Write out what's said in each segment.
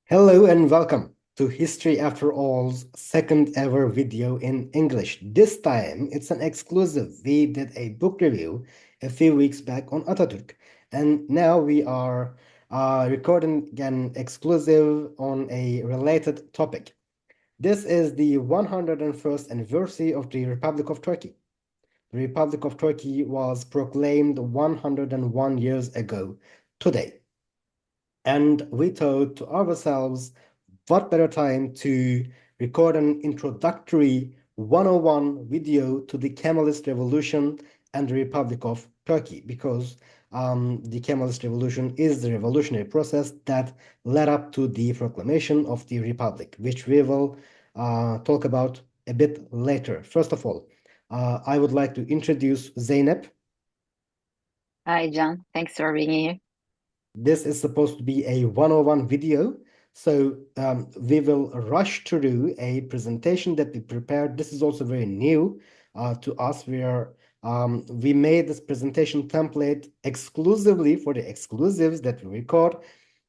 Hello and welcome to History After All's second ever video in English. This time it's an exclusive. We did a book review a few weeks back on Atatürk, and now we are recording an exclusive on a related topic. This is the 101st anniversary of the Republic of Turkey. The Republic of Turkey was proclaimed 101 years ago today. And we thought to ourselves, what better time to record an introductory 101 video to the Kemalist Revolution and the Republic of Turkey, because the Kemalist Revolution is the revolutionary process that led up to the proclamation of the Republic, which we will talk about a bit later. First of all, I would like to introduce Zeynep. Hi, John. Thanks for being here. This is supposed to be a 101 video, so we will rush through a presentation that we prepared. This is also very new to us. We made this presentation template exclusively for the exclusives that we record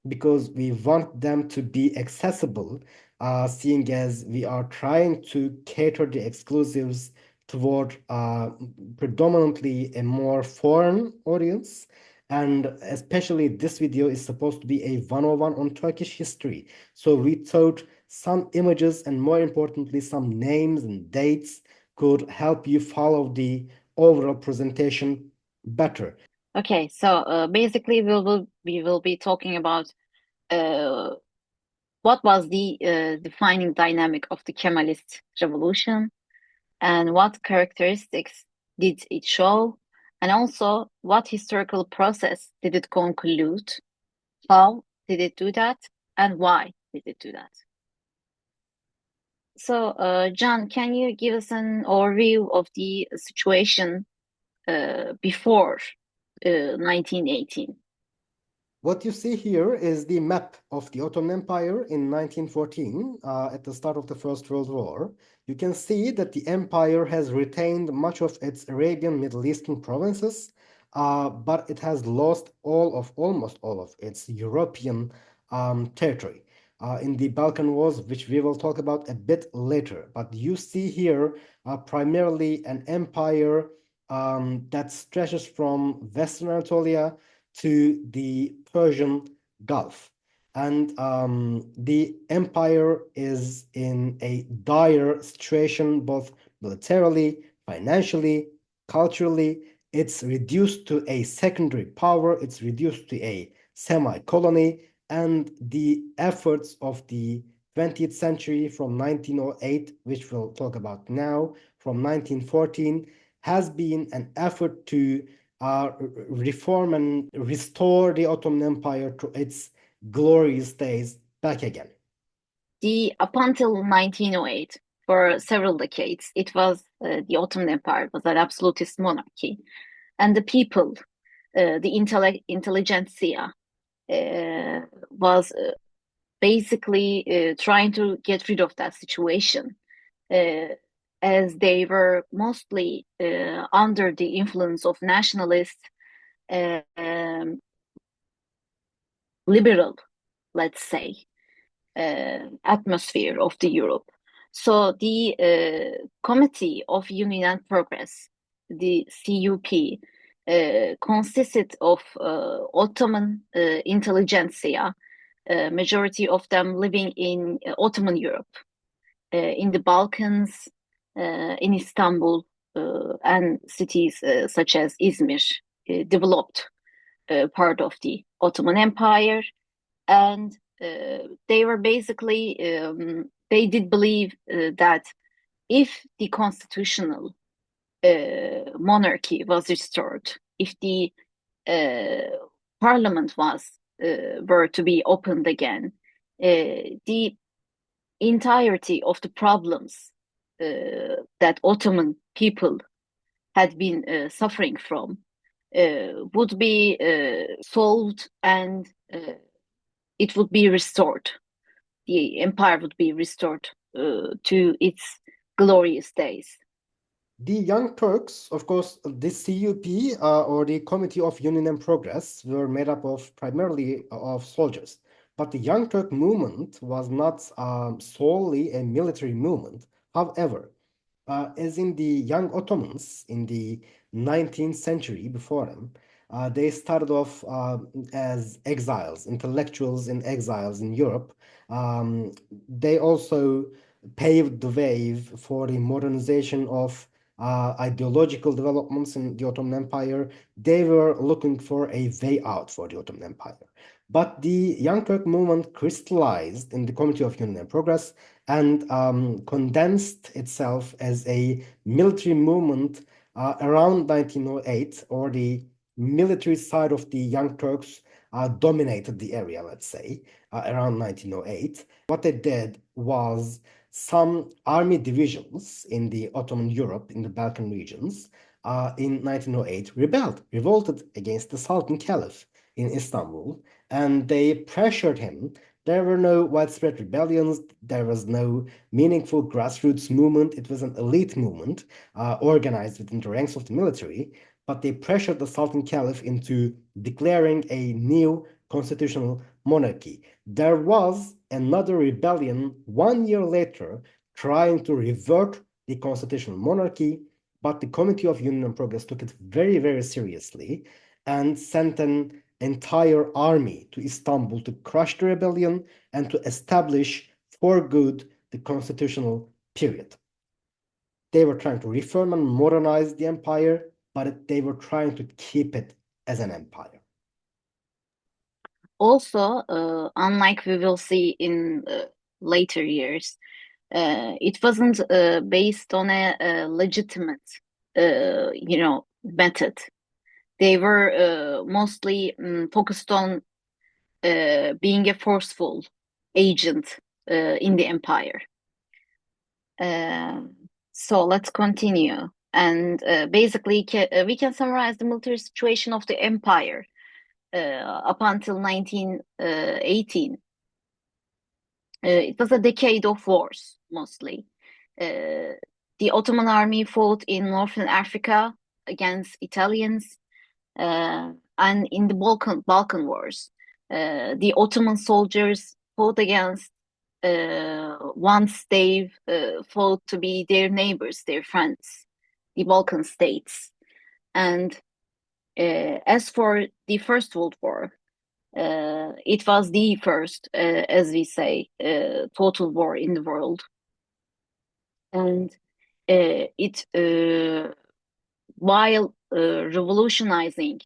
because we want them to be accessible, seeing as we are trying to cater the exclusives toward predominantly a more foreign audience. And especially this video is supposed to be a 101 on Turkish history. So we thought some images and more importantly, some names and dates could help you follow the overall presentation better. Okay, so basically we will be talking about uh, what was the defining dynamic of the Kemalist Revolution and what characteristics did it show, and also what historical process did it conclude, how did it do that, and why did it do that? So, John, can you give us an overview of the situation before 1918? What you see here is the map of the Ottoman Empire in 1914, at the start of the First World War. You can see that the empire has retained much of its Arabian Middle Eastern provinces, but it has lost almost all of its European territory in the Balkan Wars, which we will talk about a bit later. But you see here primarily an empire that stretches from Western Anatolia to the Persian Gulf. And the empire is in a dire situation, both militarily, financially, culturally. It's reduced to a secondary power, it's reduced to a semi-colony, and the efforts of the 20th century from 1908, which we'll talk about now, from 1914, has been an effort to reform and restore the Ottoman Empire to its glorious days back again. Up until 1908, for several decades, it was the Ottoman Empire was an absolutist monarchy, and the people, the intelligentsia, was basically trying to get rid of that situation, uh, as they were mostly under the influence of nationalist, liberal, let's say, atmosphere of the Europe. So the Committee of Union and Progress, the CUP, consisted of Ottoman intelligentsia, majority of them living in Ottoman Europe, in the Balkans, in Istanbul, and cities such as Izmir, developed part of the Ottoman Empire, and they were basically they did believe that if the constitutional monarchy was restored, if the parliament was were to be opened again, the entirety of the problems that Ottoman people had been suffering from would be solved, and it would be restored. The empire would be restored to its glorious days. The Young Turks, of course, the CUP or the Committee of Union and Progress were made up of primarily of soldiers. But the Young Turk movement was not solely a military movement. However, as in the young Ottomans in the 19th century before them, they started off as exiles, intellectuals in exiles in Europe. They also paved the way for the modernization of ideological developments in the Ottoman Empire. They were looking for a way out for the Ottoman Empire. But the Young Turk movement crystallized in the Committee of Union and Progress and condensed itself as a military movement around 1908, or the military side of the Young Turks dominated the area, let's say, around 1908. What they did was some army divisions in the Ottoman Europe, in the Balkan regions, in 1908 revolted against the Sultan Caliph in Istanbul, and they pressured him. There were no widespread rebellions. There was no meaningful grassroots movement. It was an elite movement organized within the ranks of the military, but they pressured the Sultan Caliph into declaring a new constitutional monarchy. There was another rebellion 1 year later trying to revert the constitutional monarchy, but the Committee of Union and Progress took it very, very seriously and sent an entire army to Istanbul to crush the rebellion and to establish for good the constitutional period. They were trying to reform and modernize the empire, but they were trying to keep it as an empire. Also, unlike we will see in later years, it wasn't based on a legitimate, method. They were mostly focused on being a forceful agent in the empire. So let's continue. And basically, we can summarize the military situation of the empire up until 1918. It was a decade of wars, mostly. The Ottoman army fought in Northern Africa against Italians, and in the Balkan Wars, the Ottoman soldiers fought against once they fought to be their neighbors, their friends, the Balkan states. And as for the First World War, it was the first, as we say, total war in the world. And while revolutionizing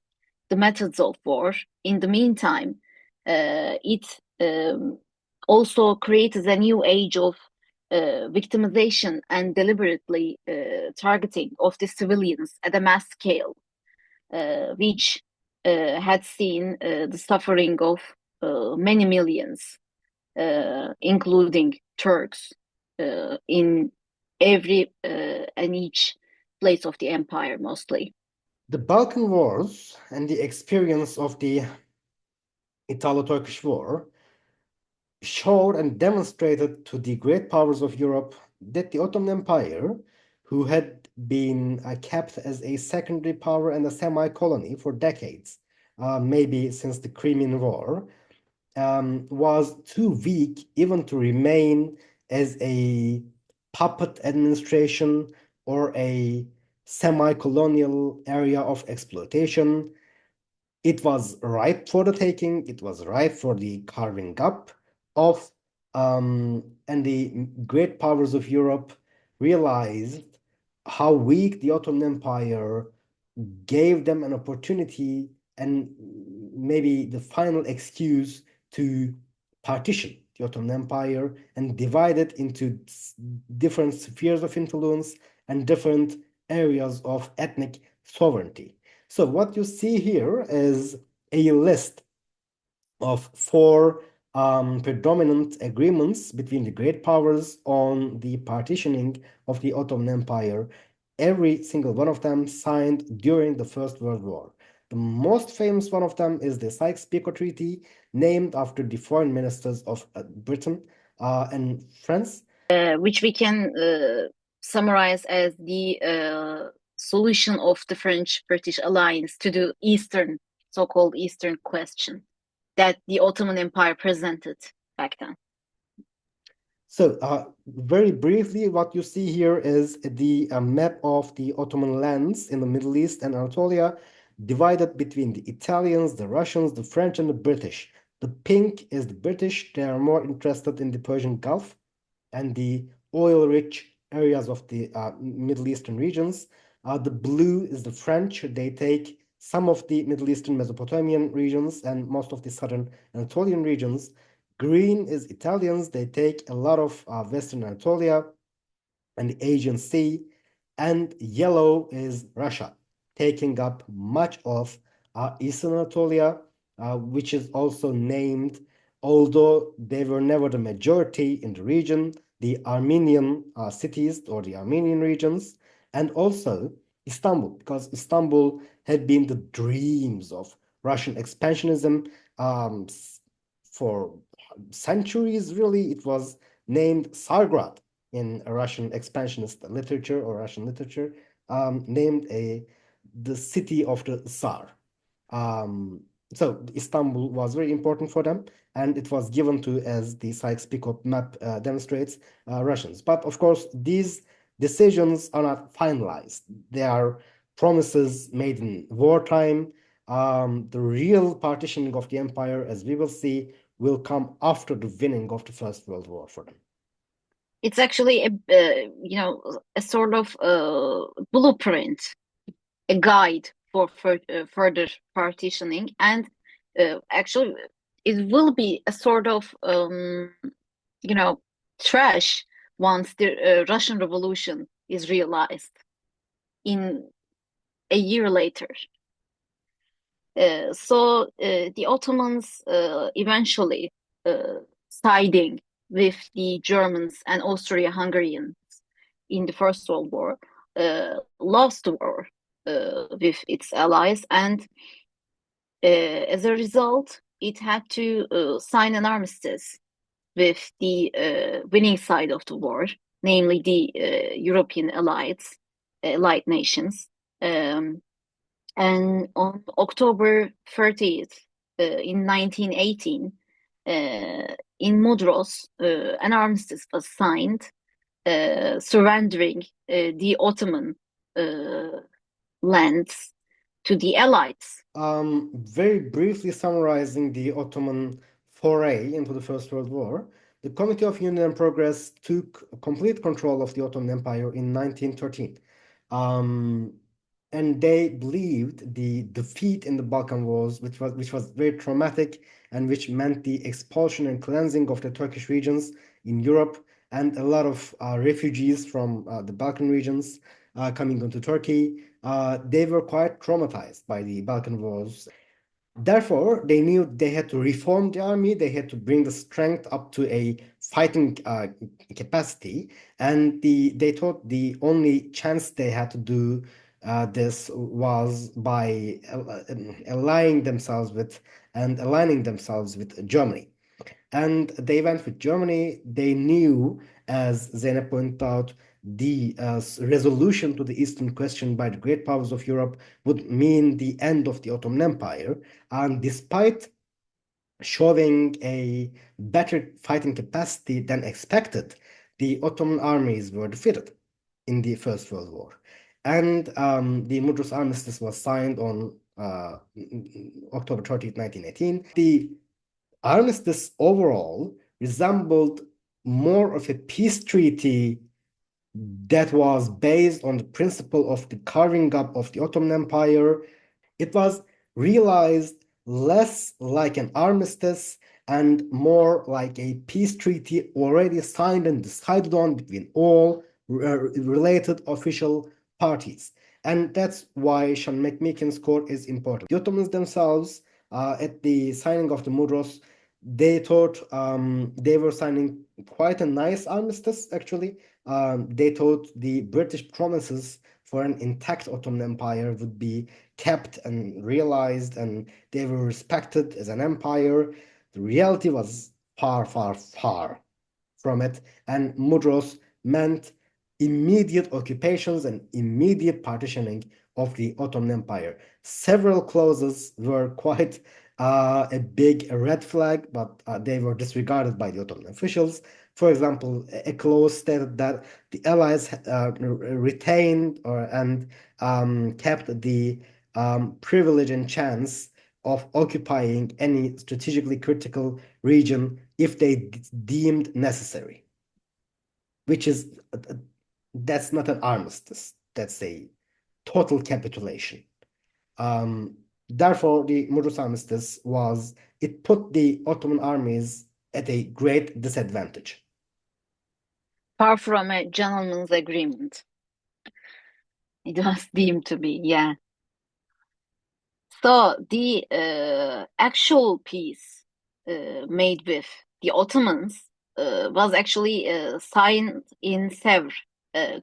the methods of war, in the meantime, it also created a new age of victimization and deliberately targeting of the civilians at a mass scale, which had seen the suffering of many millions, including Turks, in every and each place of the empire, mostly. The Balkan Wars and the experience of the Italo-Turkish War showed and demonstrated to the great powers of Europe that the Ottoman Empire, who had been kept as a secondary power and a semi-colony for decades, maybe since the Crimean War, was too weak even to remain as a puppet administration or a semi-colonial area of exploitation. It was ripe for the taking. It was ripe for the carving up of, and the great powers of Europe realized how weak the Ottoman Empire gave them an opportunity and maybe the final excuse to partition the Ottoman Empire and divide it into different spheres of influence and different areas of ethnic sovereignty. So what you see here is a list of four predominant agreements between the great powers on the partitioning of the Ottoman Empire, every single one of them signed during the First World War. The most famous one of them is the Sykes-Picot Treaty, named after the foreign ministers of Britain and France. Which we can summarize as the solution of the French-British alliance to the so-called Eastern question. that the Ottoman Empire presented back then. So, very briefly, what you see here is the map of the Ottoman lands in the Middle East and Anatolia, divided between the Italians, the Russians, the French, and the British. The pink is the British. They are more interested in the Persian Gulf and the oil-rich areas of the Middle Eastern regions. The blue is the French. They take some of the Middle Eastern Mesopotamian regions and most of the southern Anatolian regions. Green is Italians. They take a lot of Western Anatolia and the Aegean Sea. And yellow is Russia, taking up much of Eastern Anatolia, which is also named, although they were never the majority in the region, the Armenian cities or the Armenian regions, and also Istanbul, because Istanbul had been the dreams of Russian expansionism for centuries, really. It was named Tsargrad in Russian expansionist literature or Russian literature, named the city of the Tsar. So Istanbul was very important for them, and it was given to, as the Sykes-Picot map demonstrates, Russians. But of course, these decisions are not finalized. They are promises made in wartime. The real partitioning of the empire, as we will see, will come after the winning of the First World War for them. It's actually a sort of blueprint, a guide for further partitioning, and actually it will be a sort of trash once the Russian Revolution is realized in a year later. So the Ottomans eventually siding with the Germans and Austria-Hungarians in the First World War, lost the war with its allies, and as a result, it had to sign an armistice with the winning side of the war, namely the European allied nations. And on October 30th, in 1918, in Mudros, an armistice was signed, surrendering the Ottoman lands to the Allies. Very briefly summarizing the Ottoman foray into the First World War, the Committee of Union and Progress took complete control of the Ottoman Empire in 1913. And they believed the defeat in the Balkan Wars, which was very traumatic and which meant the expulsion and cleansing of the Turkish regions in Europe, and a lot of refugees from the Balkan regions coming into Turkey. They were quite traumatized by the Balkan Wars. Therefore, they knew they had to reform the army, they had to bring the strength up to a fighting capacity, and they thought the only chance they had to do this was by aligning themselves with Germany. And they went with Germany. They knew, as Zeynep pointed out, the resolution to the Eastern question by the great powers of Europe would mean the end of the Ottoman Empire. And despite showing a better fighting capacity than expected, the Ottoman armies were defeated in the First World War. And the Mudros Armistice was signed on October 30th, 1918. The armistice overall resembled more of a peace treaty that was based on the principle of the carving up of the Ottoman Empire. It was realized less like an armistice and more like a peace treaty already signed and decided on between all related official parties. And that's why Sean McMeekin's quote is important. The Ottomans themselves, at the signing of the Mudros, they thought they were signing quite a nice armistice, actually. They thought the British promises for an intact Ottoman Empire would be kept and realized, and they were respected as an empire. The reality was far, far, far from it, and Mudros meant immediate occupations and immediate partitioning of the Ottoman Empire. Several clauses were quite a big red flag, but they were disregarded by the Ottoman officials. For example, a clause stated that the Allies retained and kept the privilege and chance of occupying any strategically critical region if they deemed necessary, which is that's not an armistice. That's a total capitulation. Therefore, the Mudros Armistice it put the Ottoman armies at a great disadvantage. Far from a gentleman's agreement. It was deemed to be, yeah. So the actual peace made with the Ottomans was actually signed in Sevres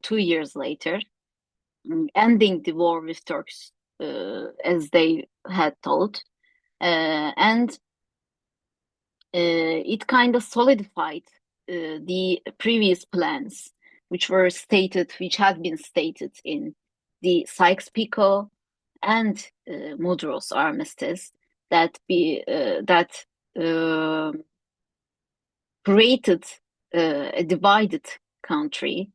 2 years later, ending the war with Turks as they had thought. And it kind of solidified the previous plans, which had been stated in the Sykes-Picot and Mudros Armistice that created a divided country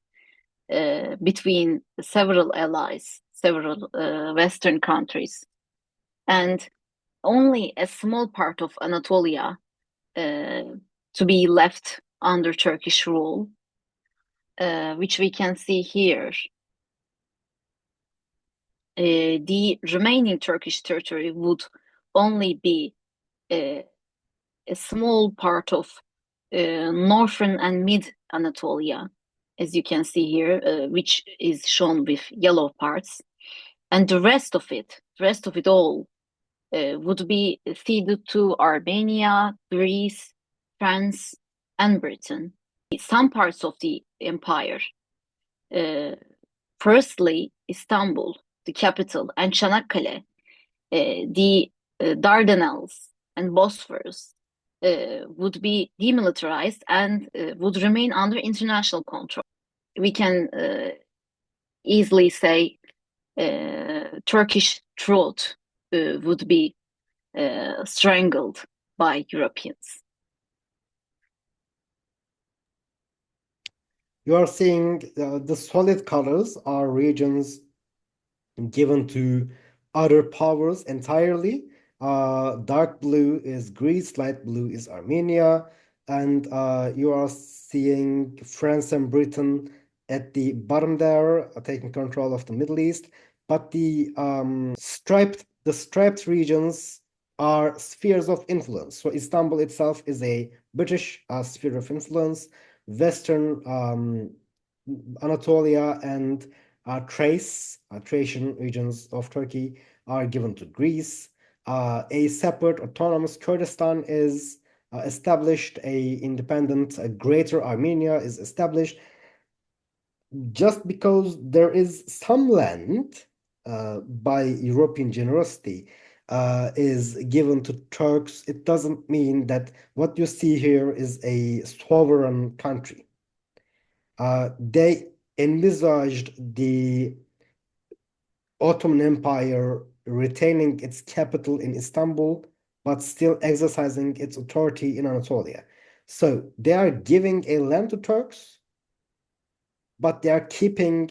between several allies, several Western countries, and only a small part of Anatolia to be left under Turkish rule, which we can see here. The remaining Turkish territory would only be a small part of northern and mid Anatolia, as you can see here, which is shown with yellow parts, and the rest of it all would be ceded to Armenia, Greece, France, and Britain. Some parts of the empire, firstly, Istanbul, the capital, and Çanakkale, the Dardanelles and Bosphorus would be demilitarized and would remain under international control. We can easily say Turkish throat would be strangled by Europeans. You are seeing the solid colors are regions given to other powers entirely. Dark blue is Greece, light blue is Armenia, and you are seeing France and Britain at the bottom there, taking control of the Middle East. But the striped regions are spheres of influence. So Istanbul itself is a British sphere of influence. Western Anatolia and Thracian regions of Turkey are given to Greece. A separate autonomous Kurdistan is established. A Greater Armenia is established. Just because there is some land by European generosity is given to Turks, it doesn't mean that what you see here is a sovereign country. They envisaged the Ottoman Empire retaining its capital in Istanbul, but still exercising its authority in Anatolia. So they are giving a land to Turks, but they are keeping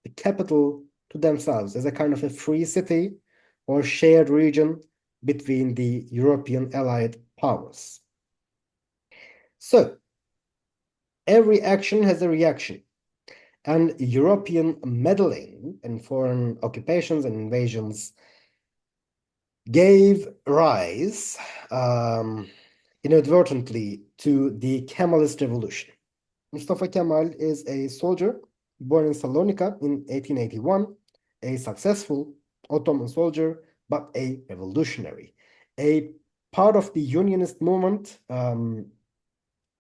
the capital to themselves as a kind of a free city or shared region between the European allied powers. So every action has a reaction. And European meddling in foreign occupations and invasions gave rise inadvertently to the Kemalist Revolution. Mustafa Kemal is a soldier born in Salonika in 1881, a successful Ottoman soldier, but a revolutionary, a part of the Unionist movement,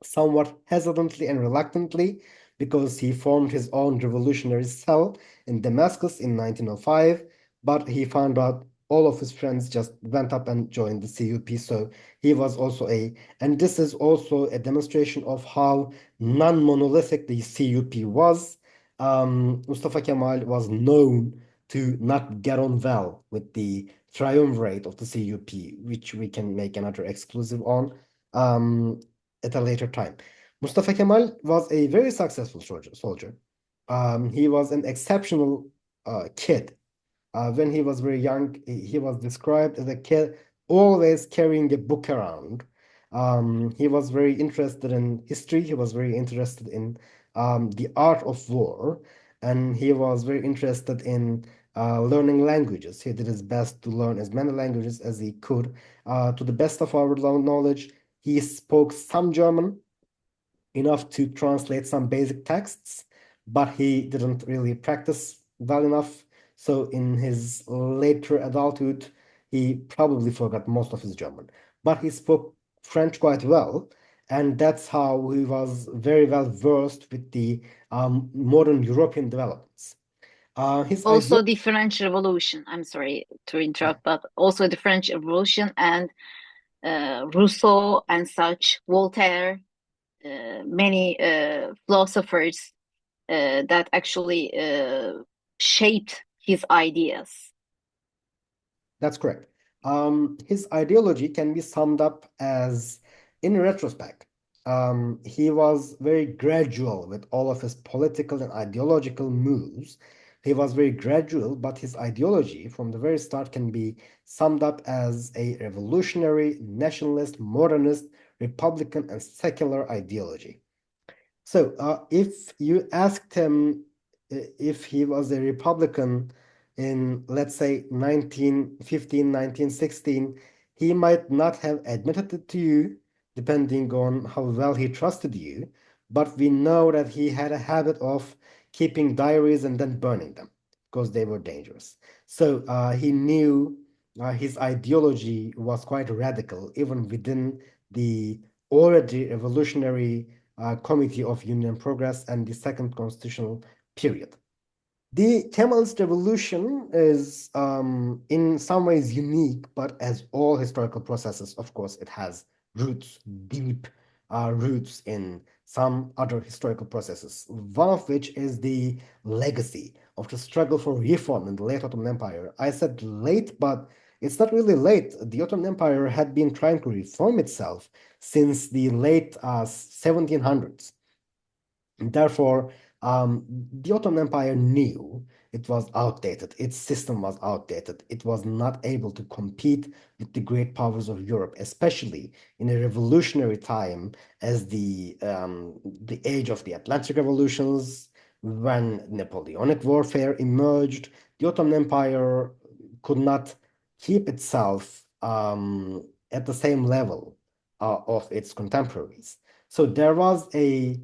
somewhat hesitantly and reluctantly, because he formed his own revolutionary cell in Damascus in 1905, but he found out all of his friends just went up and joined the CUP, so he was also and this is also a demonstration of how non-monolithic the CUP was. Mustafa Kemal was known to not get on well with the triumvirate of the CUP, which we can make another exclusive on at a later time. Mustafa Kemal was a very successful soldier. He was an exceptional kid. When he was very young, he was described as a kid always carrying a book around. He was very interested in history. He was very interested in the art of war, and he was very interested in learning languages. He did his best to learn as many languages as he could. To the best of our knowledge, he spoke some German, enough to translate some basic texts, but he didn't really practice well enough. So in his later adulthood, he probably forgot most of his German, but he spoke French quite well. And that's how he was very well versed with the modern European developments. His idea, Also, the French Revolution. I'm sorry to interrupt, but also the French Revolution and Rousseau and such, Voltaire, many philosophers that actually shaped his ideas. that's correct. His ideology can be summed up as, in retrospect, he was very gradual with all of his political and ideological moves. He was very gradual, but his ideology from the very start can be summed up as a revolutionary, nationalist, modernist, republican, and secular ideology. So, if you asked him if he was a Republican in, let's say, 1915, 1916, he might not have admitted it to you, depending on how well he trusted you. But we know that he had a habit of keeping diaries and then burning them because they were dangerous. So, he knew his ideology was quite radical, even within the already revolutionary Committee of Union Progress and the Second Constitutional Period. The Kemalist Revolution is in some ways unique, but as all historical processes, of course, it has roots, deep roots in some other historical processes, one of which is the legacy of the struggle for reform in the late Ottoman Empire. I said late, but it's not really late. The Ottoman Empire had been trying to reform itself since the late 1700s. And therefore, the Ottoman Empire knew it was outdated. Its system was outdated. It was not able to compete with the great powers of Europe, especially in a revolutionary time as the age of the Atlantic revolutions, when Napoleonic warfare emerged. The Ottoman Empire could not keep itself at the same level of its contemporaries. So there was a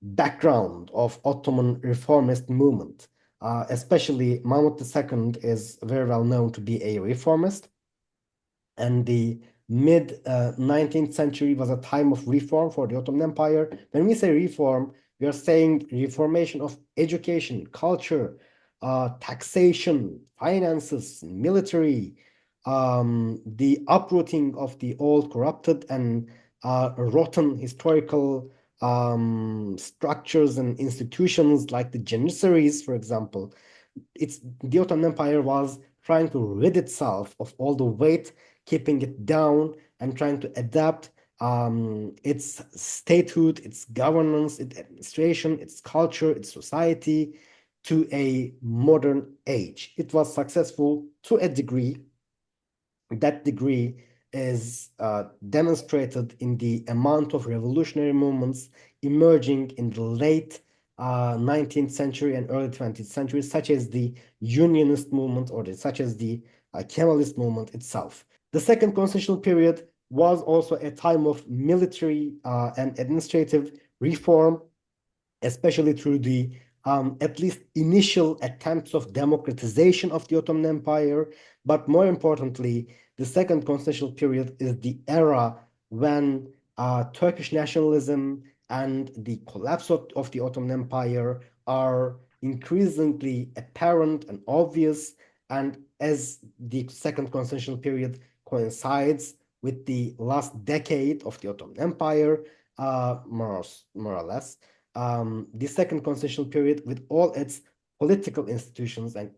background of Ottoman reformist movement. Especially Mahmud II is very well known to be a reformist, and the mid 19th century was a time of reform for the Ottoman Empire. When we say reform, we are saying reformation of education, culture, taxation, finances, military, the uprooting of the old corrupted and rotten historical structures and institutions like the Janissaries, for example. The Ottoman Empire was trying to rid itself of all the weight, keeping it down, and trying to adapt its statehood, its governance, its administration, its culture, its society to a modern age. It was successful to a degree. That degree is demonstrated in the amount of revolutionary movements emerging in the late 19th century and early 20th century, such as the Unionist movement or such as the Kemalist movement itself. The second constitutional period was also a time of military and administrative reform, especially through the at least initial attempts of democratization of the Ottoman Empire. But more importantly, the second constitutional period is the era when Turkish nationalism and the collapse of the Ottoman Empire are increasingly apparent and obvious. And as the second constitutional period coincides with the last decade of the Ottoman Empire, more or less, the second constitutional period with all its political institutions and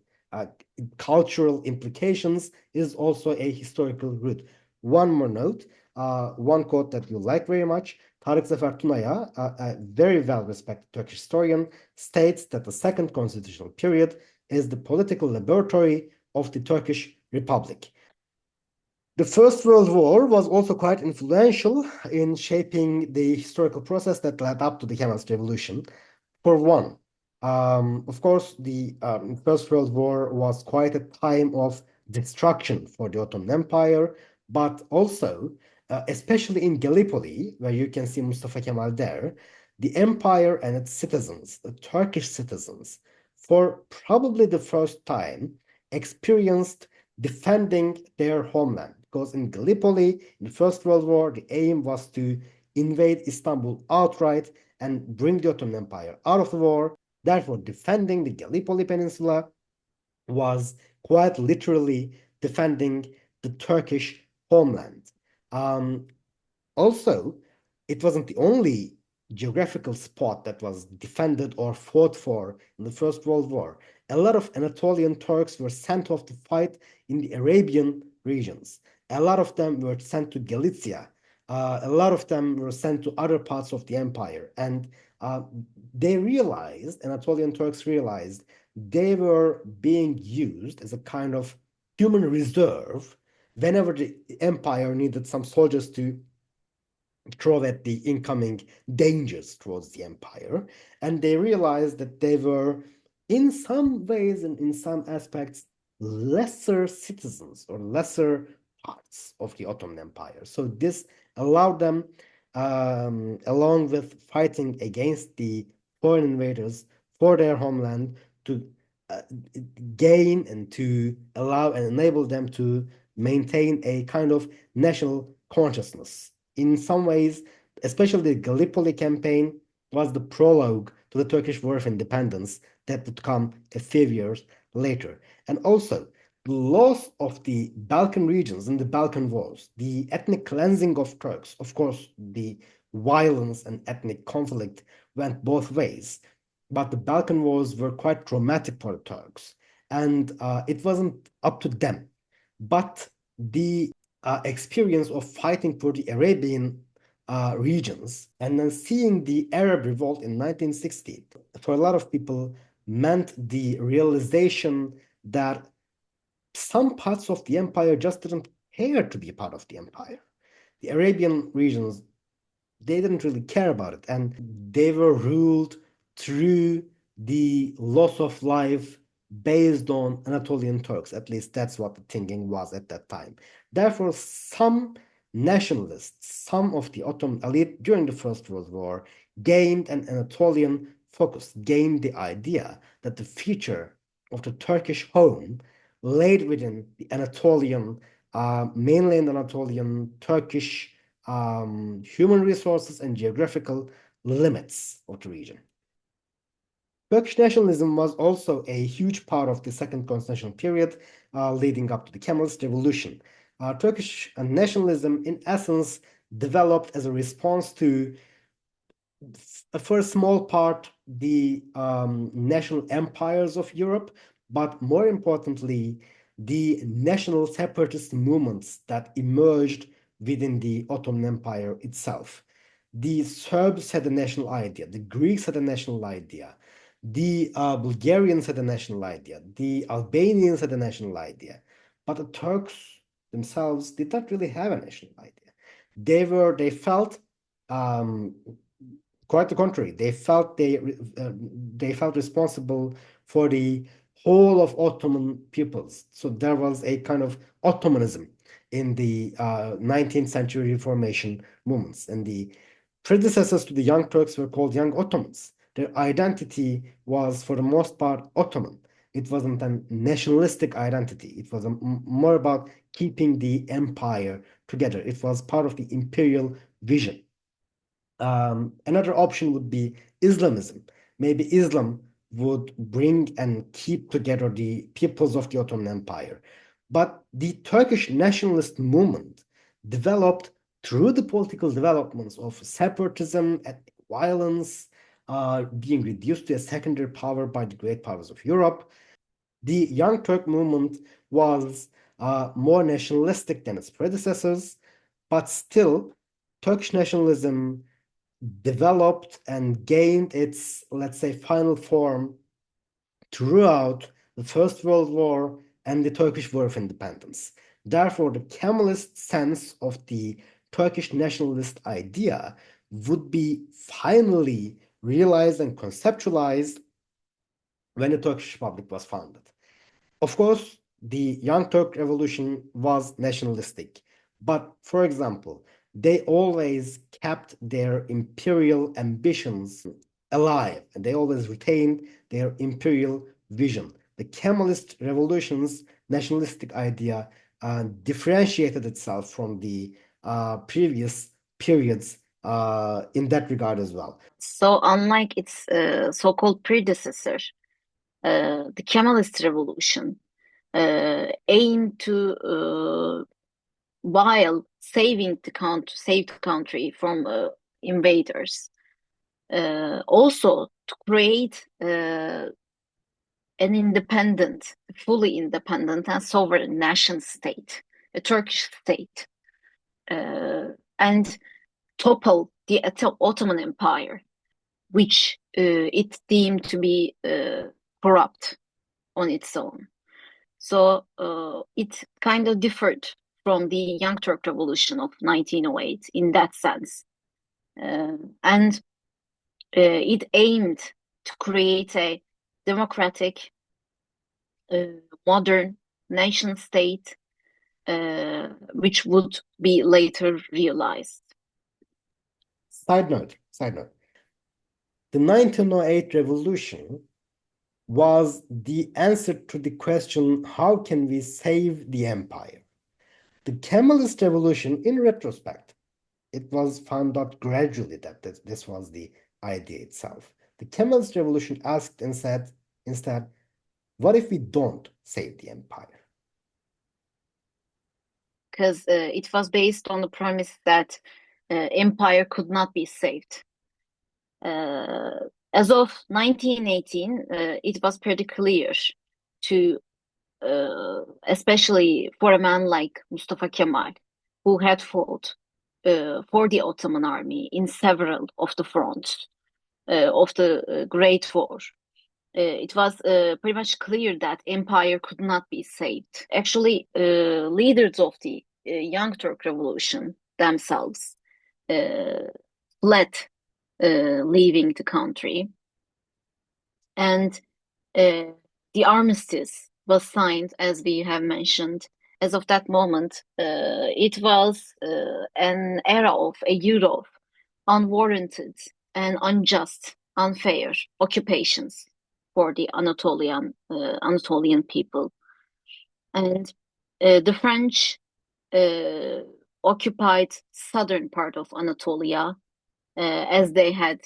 cultural implications is also a historical root. One more note, one quote that you like very much, Tarık Zafer Tunaya, a very well-respected Turkish historian, states that the second constitutional period is the political laboratory of the Turkish Republic. The First World War was also quite influential in shaping the historical process that led up to the Kemalist Revolution. For one, of course, the First World War was quite a time of destruction for the Ottoman Empire, but also, especially in Gallipoli, where you can see Mustafa Kemal there, the empire and its citizens, the Turkish citizens, for probably the first time, experienced defending their homeland. Because in Gallipoli, in the First World War, the aim was to invade Istanbul outright and bring the Ottoman Empire out of the war. Therefore, defending the Gallipoli Peninsula was quite literally defending the Turkish homeland. Also, it wasn't the only geographical spot that was defended or fought for in the First World War. A lot of Anatolian Turks were sent off to fight in the Arabian regions. A lot of them were sent to Galicia. A lot of them were sent to other parts of the empire. And they realized, Anatolian Turks realized, they were being used as a kind of human reserve whenever the empire needed some soldiers to throw at the incoming dangers towards the empire. And they realized that they were, in some ways and in some aspects, lesser citizens or lesser parts of the Ottoman Empire. So this allowed them, along with fighting against the foreign invaders for their homeland, to gain and to allow and enable them to maintain a kind of national consciousness. In some ways, especially the Gallipoli campaign was the prologue to the Turkish War of Independence that would come a few years later. And also, the loss of the Balkan regions in the Balkan Wars, the ethnic cleansing of Turks, of course, the violence and ethnic conflict went both ways, but the Balkan Wars were quite traumatic for the Turks, and it wasn't up to them. But the experience of fighting for the Arabian regions and then seeing the Arab revolt in 1960, for a lot of people, meant the realization that some parts of the empire just didn't care to be a part of the empire. The Arabian regions, they didn't really care about it, and they were ruled through the loss of life based on Anatolian Turks. At least that's what the thinking was at that time. Therefore, some nationalists, some of the Ottoman elite during the First World War gained an Anatolian focus, gained the idea that the future of the Turkish home laid within the Anatolian, mainland Anatolian Turkish human resources and geographical limits of the region. Turkish nationalism was also a huge part of the second constitutional period leading up to the Kemalist Revolution. Turkish nationalism, in essence, developed as a response to, for a small part, the national empires of Europe, but more importantly, the national separatist movements that emerged within the Ottoman Empire itself. The Serbs had a national idea, the Greeks had a national idea, the Bulgarians had a national idea, the Albanians had a national idea, but the Turks themselves did not really have a national idea. They felt quite the contrary. They felt responsible for the whole of Ottoman peoples. So there was a kind of Ottomanism in the 19th century Reformation movements, and the predecessors to the Young Turks were called Young Ottomans. Their identity was, for the most part, Ottoman. It wasn't a nationalistic identity. It was more about keeping the empire together. It was part of the imperial vision. Another option would be Islamism. Maybe Islam would bring and keep together the peoples of the Ottoman Empire. But the Turkish nationalist movement developed through the political developments of separatism, ethnic violence, being reduced to a secondary power by the great powers of Europe. The Young Turk movement was more nationalistic than its predecessors, but still, Turkish nationalism developed and gained its, let's say, final form throughout the First World War and the Turkish War of Independence. Therefore, the Kemalist sense of the Turkish nationalist idea would be finally realized and conceptualized when the Turkish Republic was founded. Of course, the Young Turk Revolution was nationalistic, but for example, they always kept their imperial ambitions alive and they always retained their imperial vision. The Kemalist Revolution's nationalistic idea differentiated itself from the previous periods in that regard as well. So, unlike its so-called predecessor, the Kemalist Revolution aimed to, while save the country from invaders, also to create an independent, fully independent and sovereign nation state, a Turkish state, and topple the Ottoman Empire, which it deemed to be corrupt on its own. So it kind of differed from the Young Turk Revolution of 1908 in that sense. And it aimed to create a democratic, modern nation state, which would be later realized. Side note. The 1908 revolution was the answer to the question, how can we save the empire? The Kemalist Revolution, in retrospect, it was found out gradually that this was the idea itself. The Kemalist Revolution asked and said instead, what if we don't save the empire? Because it was based on the premise that empire could not be saved. As of 1918, it was pretty clear to, especially for a man like Mustafa Kemal, who had fought for the Ottoman army in several of the fronts of the Great War. It was pretty much clear that empire could not be saved. Actually, leaders of the Young Turk Revolution themselves fled, leaving the country, and the armistice was signed, as we have mentioned. As of that moment, it was an era of a year of unwarranted and unjust, unfair occupations for the Anatolian people, and the French occupied southern part of Anatolia as they had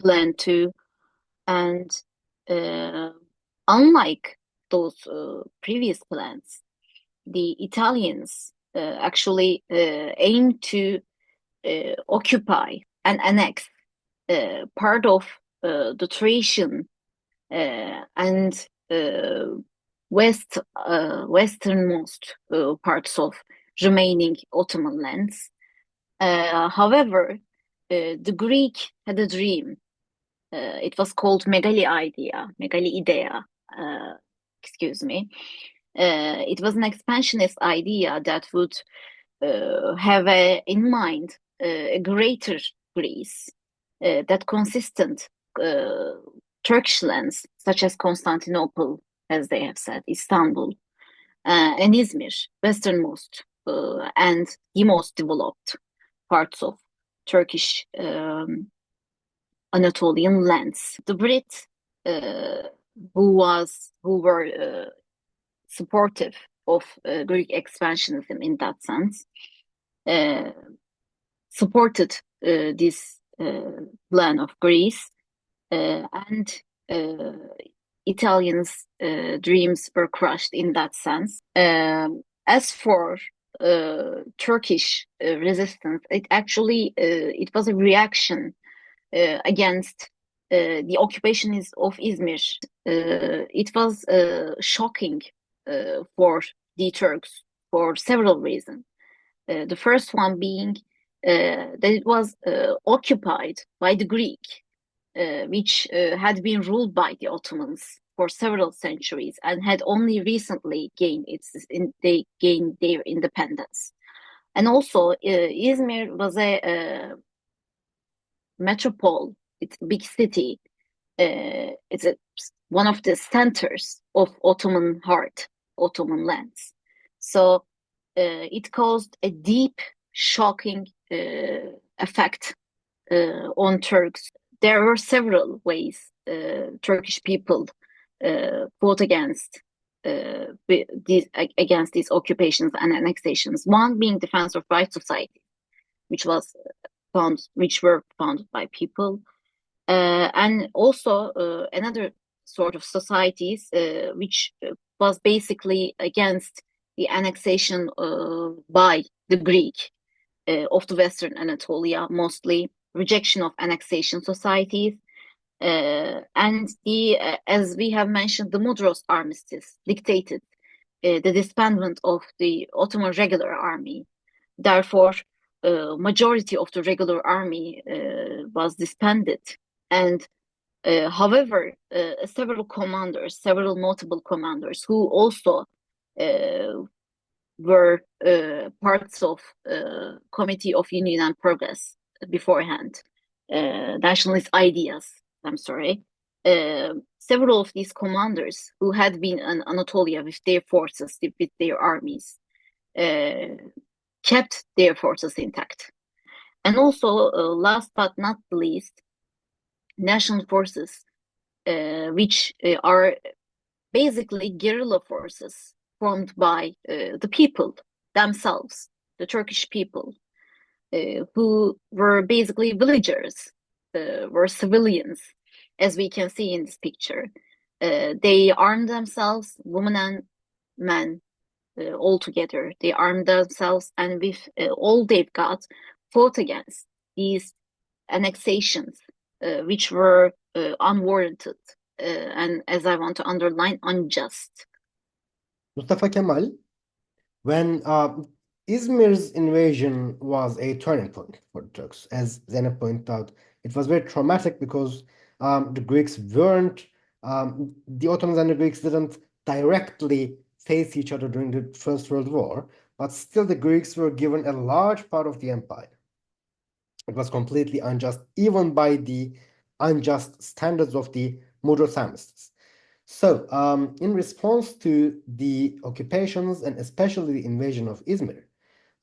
planned to, and unlike those previous plans, the Italians actually aimed to occupy and annex part of the Thracian and westernmost parts of remaining Ottoman lands. However, the Greek had a dream. It was called Megali Idea, excuse me. It was an expansionist idea that would have in mind a greater Greece that consistent Turkish lands, such as Constantinople, as they have said, Istanbul, and Izmir, westernmost and the most developed parts of Turkish Anatolian lands. The Brits, who were supportive of Greek expansionism in that sense, supported this plan of Greece, and Italians' dreams were crushed in that sense. As for Turkish resistance, it was a reaction against the occupation of Izmir. It was shocking for the Turks for several reasons. The first one being that it was occupied by the Greek, which had been ruled by the Ottomans for several centuries and had only recently they gained their independence. And also, Izmir was a metropole. It's a big city. It's one of the centers of Ottoman heart, Ottoman lands. So it caused a deep, shocking effect on Turks. There were several ways Turkish people fought against these occupations and annexations. One being defense of right society, which were founded by people, and also another sort of societies which was basically against the annexation by the Greek of the Western Anatolia, mostly rejection of annexation societies, and as we have mentioned, the Mudros Armistice dictated the disbandment of the Ottoman regular army. Therefore, majority of the regular army was disbanded, and however, several notable commanders who also were parts of Committee of Union and Progress beforehand, nationalist ideas. I'm sorry. Several of these commanders who had been in Anatolia with their forces, with their armies, kept their forces intact. And also, last but not least, national forces, which are basically guerrilla forces formed by the people themselves, the Turkish people, who were basically villagers, were civilians, as we can see in this picture. They armed themselves, women and men, all together. They armed themselves, and with all they've got, fought against these annexations, which were unwarranted, and as I want to underline, unjust. Mustafa Kemal, when Izmir's invasion was a turning point for the Turks, as Zeynep pointed out, it was very traumatic because the Ottomans and the Greeks didn't directly face each other during the First World War, but still the Greeks were given a large part of the empire. It was completely unjust, even by the unjust standards of the Mudros Armistice. So, in response to the occupations and especially the invasion of Izmir,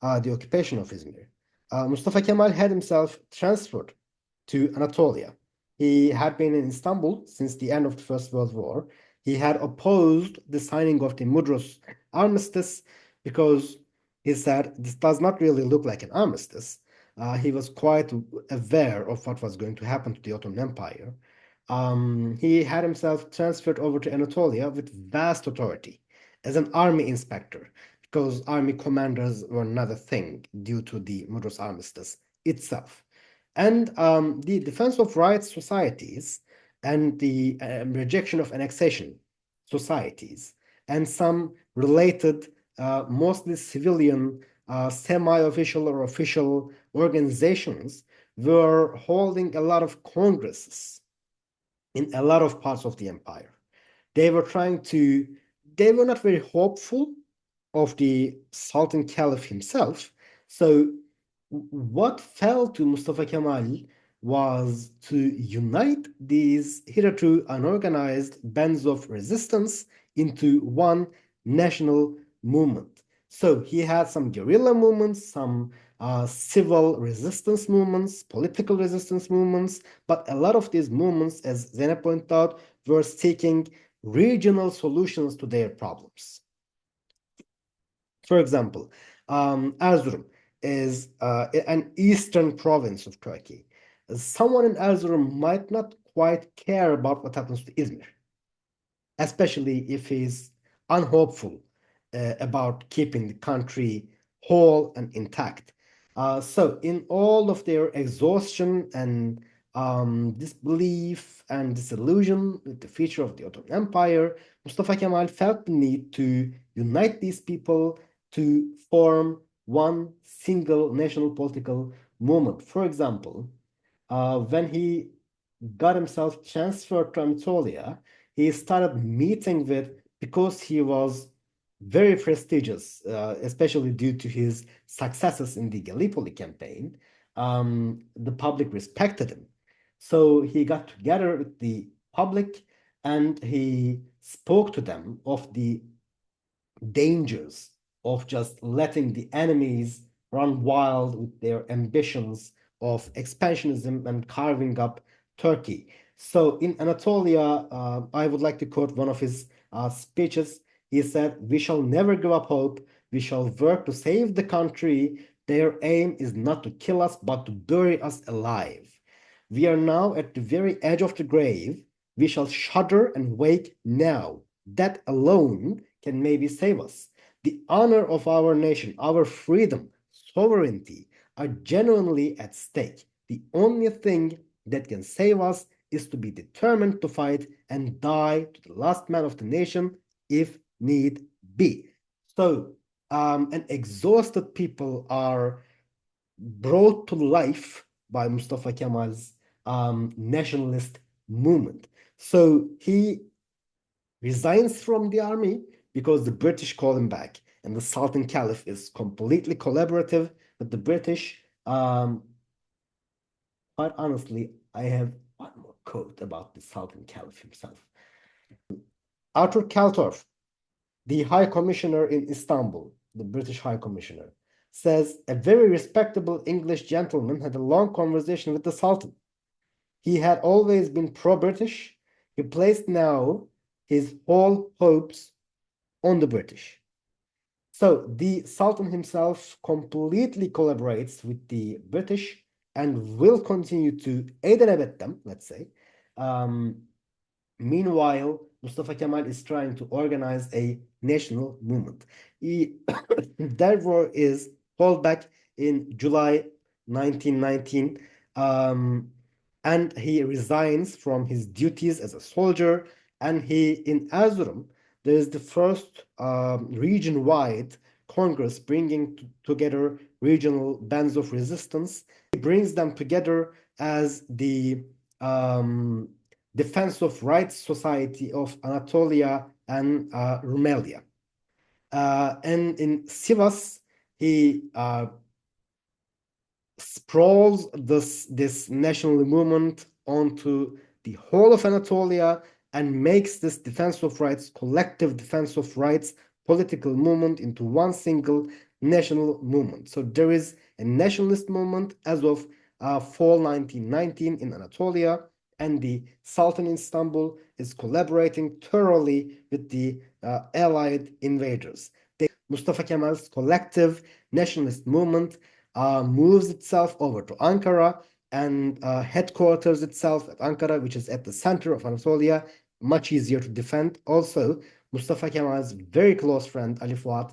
the occupation of Izmir, Mustafa Kemal had himself transferred to Anatolia. He had been in Istanbul since the end of the First World War. He had opposed the signing of the Mudros Armistice because he said this does not really look like an armistice. He was quite aware of what was going to happen to the Ottoman Empire. He had himself transferred over to Anatolia with vast authority as an army inspector, because army commanders were not a thing due to the Mudros Armistice itself. And the defense of rights societies and the rejection of annexation societies and some related, mostly civilian, semi-official or official organizations were holding a lot of congresses in a lot of parts of the empire. They were not very hopeful of the Sultan Caliph himself. So what fell to Mustafa Kemal was to unite these hitherto unorganized bands of resistance into one national movement. So he had some guerrilla movements, some civil resistance movements, political resistance movements, but a lot of these movements, as Zeynep pointed out, were seeking regional solutions to their problems. For example, Erzurum is an eastern province of Turkey. Someone in Erzurum might not quite care about what happens to Izmir, especially if he's unhopeful about keeping the country whole and intact. So in all of their exhaustion and disbelief and disillusion with the future of the Ottoman Empire, Mustafa Kemal felt the need to unite these people to form one single national political movement. For example, when he got himself transferred to Anatolia, he started meeting with, because he was very prestigious, especially due to his successes in the Gallipoli campaign, the public respected him. So he got together with the public and he spoke to them of the dangers of just letting the enemies run wild with their ambitions of expansionism and carving up Turkey. So in Anatolia, I would like to quote one of his speeches. He said, "We shall never give up hope. We shall work to save the country. Their aim is not to kill us, but to bury us alive. We are now at the very edge of the grave. We shall shudder and wake now. That alone can maybe save us. The honor of our nation, our freedom, sovereignty are genuinely at stake. The only thing that can save us is to be determined to fight and die to the last man of the nation if need be." So, and exhausted people are brought to life by Mustafa Kemal's nationalist movement. So he resigns from the army because the British call him back, and the Sultan Caliph is completely collaborative with the British. Quite honestly, I have one more quote about the Sultan Caliph himself. Arthur Kaltorf, the High Commissioner in Istanbul, the British High Commissioner, says a very respectable English gentleman had a long conversation with the Sultan. He had always been pro-British. He placed now his whole hopes on the British. So the Sultan himself completely collaborates with the British and will continue to aid and abet them, let's say. Meanwhile, Mustafa Kemal is trying to organize a national movement. That war is called back in July 1919, and he resigns from his duties as a soldier. And in Erzurum, there is the first region-wide Congress bringing together regional bands of resistance. He brings them together as the Defense of Rights Society of Anatolia and Rumelia. And in Sivas, he sprawls this national movement onto the whole of Anatolia and makes this defense of rights, collective defense of rights, political movement into one single national movement. So there is a nationalist movement as of fall 1919 in Anatolia, and the Sultan in Istanbul is collaborating thoroughly with the allied invaders. Mustafa Kemal's collective nationalist movement moves itself over to Ankara and headquarters itself at Ankara, which is at the center of Anatolia, much easier to defend. Also, Mustafa Kemal's very close friend Ali Fuat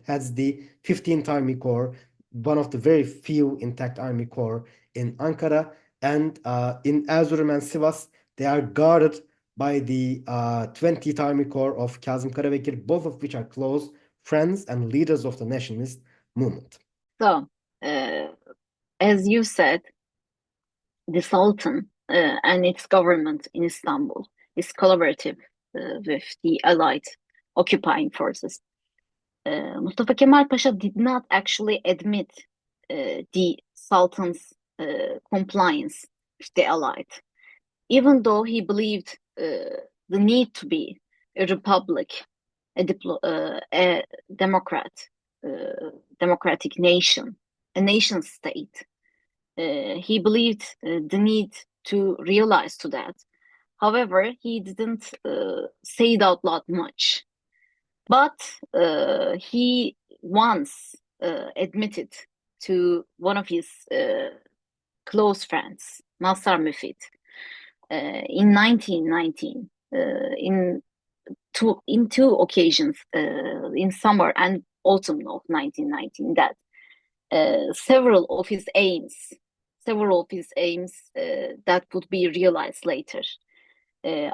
has the 15th Army Corps, one of the very few intact Army Corps in Ankara. And in Erzurum and Sivas, they are guarded by the 20th Army Corps of Kazım Karabekir, both of which are close friends and leaders of the nationalist movement. So, as you said, the Sultan and its government in Istanbul is collaborative with the Allied occupying forces. Mustafa Kemal Pasha did not actually admit the Sultan's compliance with the Allied, even though he believed the need to be a republic, a democratic nation, a nation state. He believed the need to realize to that. However, he didn't say it out loud much. But he once admitted to one of his close friends, Mazhar Müfit, in 1919, in two occasions, in summer and autumn of 1919, that several of his aims several of his aims that would be realized later.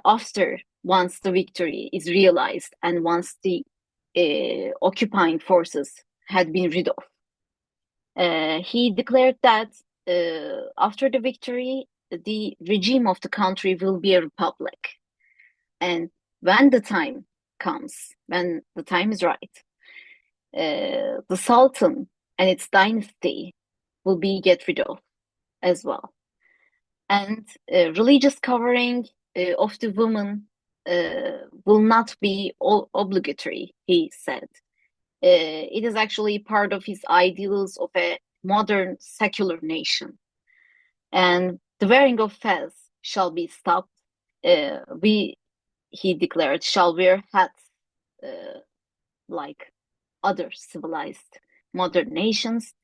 After once the victory is realized and once the occupying forces had been rid of, he declared that after the victory, the regime of the country will be a republic. And when the time comes, when the time is right, the Sultan and its dynasty will be get rid of as well. And religious covering of the woman will not be obligatory, he said. It is actually part of his ideals of a modern secular nation. And the wearing of fez shall be stopped. He declared, shall wear hats like other civilized modern nations,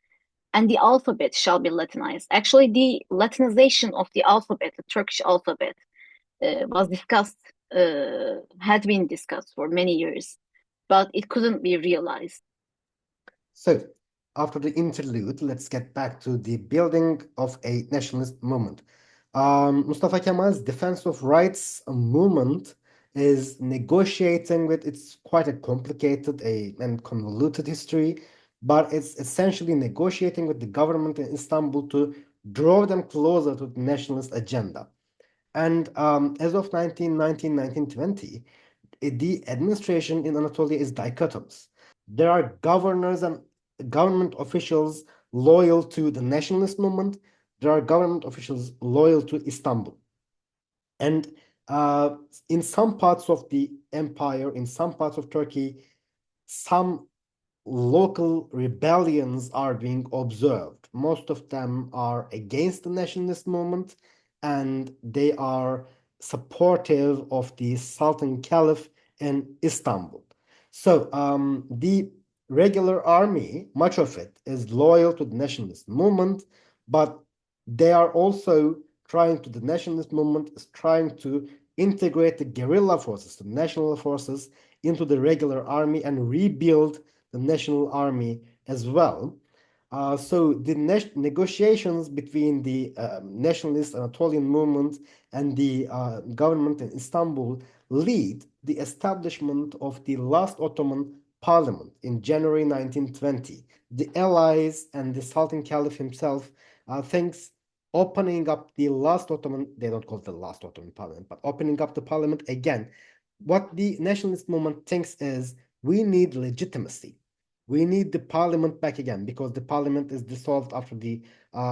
and the alphabet shall be Latinized. Actually, the Latinization of the alphabet, the Turkish alphabet, was discussed, had been discussed for many years, but it couldn't be realized. So, after the interlude, let's get back to the building of a nationalist movement. Mustafa Kemal's defense of rights movement is negotiating with, it's quite a complicated and convoluted history, but it's essentially negotiating with the government in Istanbul to draw them closer to the nationalist agenda. And as of 1919, 1920, the administration in Anatolia is dichotomous. There are governors and government officials loyal to the nationalist movement. There are government officials loyal to Istanbul. And in some parts of the empire, in some parts of Turkey, some local rebellions are being observed. Most of them are against the nationalist movement, and they are supportive of the Sultan Caliph in Istanbul. So the regular army, much of it, is loyal to the nationalist movement, but they are also the nationalist movement is trying to integrate the guerrilla forces, the national forces, into the regular army and rebuild the national army as well. So the negotiations between the nationalist Anatolian movement and the government in Istanbul lead the establishment of the last Ottoman Parliament in January 1920. The allies and the Sultan Caliph himself thinks opening up the last Ottoman, they don't call it the last Ottoman Parliament, but opening up the parliament again, what the nationalist movement thinks is we need legitimacy. We need the parliament back again because the parliament is dissolved after the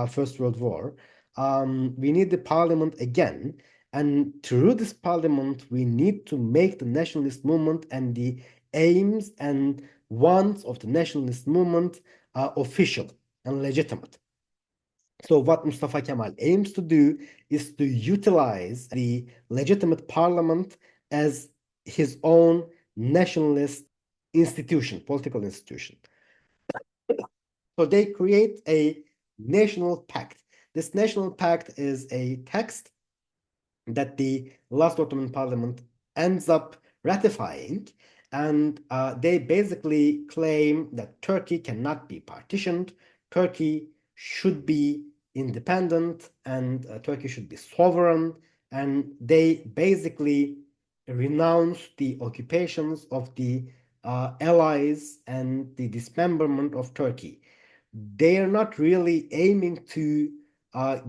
First World War. We need the parliament again. And through this parliament, we need to make the nationalist movement and the aims and wants of the nationalist movement official and legitimate. So what Mustafa Kemal aims to do is to utilize the legitimate parliament as his own nationalist institution, political institution. So they create a national pact. This national pact is a text that the last Ottoman Parliament ends up ratifying, and they basically claim that Turkey cannot be partitioned, Turkey should be independent, and Turkey should be sovereign, and they basically renounce the occupations of the allies and the dismemberment of Turkey. They are not really aiming to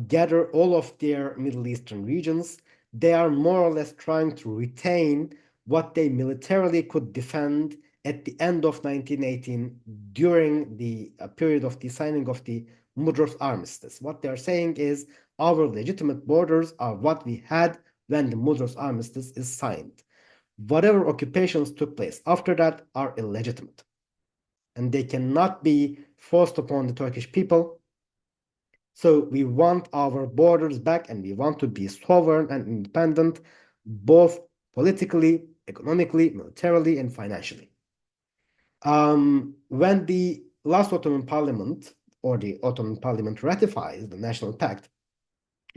gather all of their Middle Eastern regions. They are more or less trying to retain what they militarily could defend at the end of 1918 during the period of the signing of the Mudros Armistice. What they're saying is our legitimate borders are what we had when the Mudros Armistice is signed. Whatever occupations took place after that are illegitimate, and they cannot be forced upon the Turkish people. So we want our borders back, and we want to be sovereign and independent, both politically, economically, militarily, and financially. When the last Ottoman Parliament or the Ottoman Parliament ratifies the National Pact,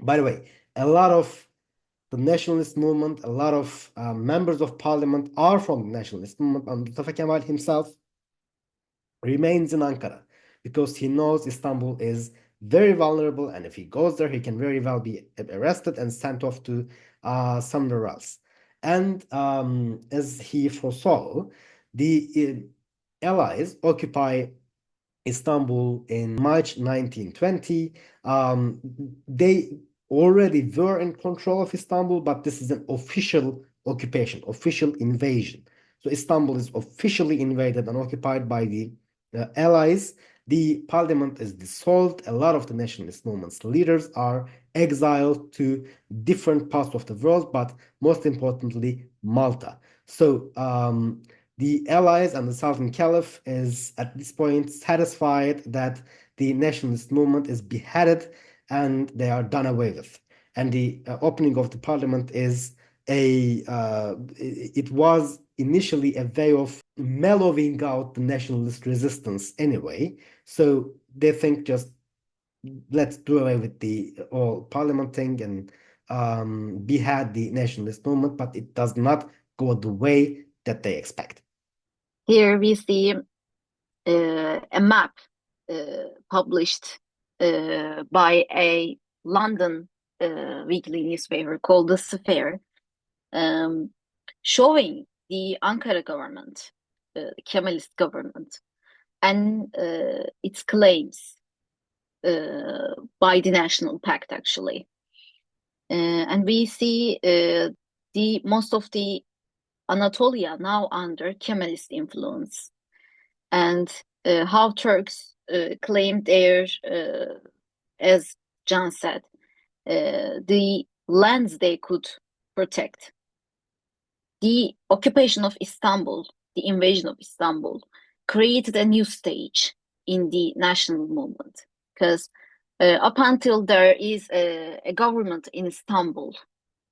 by the way, a lot of the nationalist movement, a lot of members of parliament are from the nationalist movement, and Mustafa Kemal himself remains in Ankara because he knows Istanbul is very vulnerable, and if he goes there, he can very well be arrested and sent off to somewhere else. And as he foresaw, the Allies occupy Istanbul in March 1920. They already were in control of Istanbul, but this is an official occupation, official invasion. So Istanbul is officially invaded and occupied by the Allies. The parliament is dissolved. A lot of the nationalist movement's leaders are exiled to different parts of the world, but most importantly, Malta. So the Allies and the Sultan Caliph is at this point satisfied that the nationalist movement is beheaded and they are done away with. And the opening of the parliament is it was initially a way of mellowing out the nationalist resistance anyway. So they think just let's do away with the all parliament thing and behead the nationalist movement, but it does not go the way that they expect. Here we see a map published by a London weekly newspaper called The Sphere, showing the Ankara government, the Kemalist government, and its claims by the National Pact, actually. And we see the most of the Anatolia now under Kemalist influence, and how Turks claimed their, as John said, the lands they could protect. The occupation of Istanbul, the invasion of Istanbul, created a new stage in the national movement, because up until there is a government in Istanbul,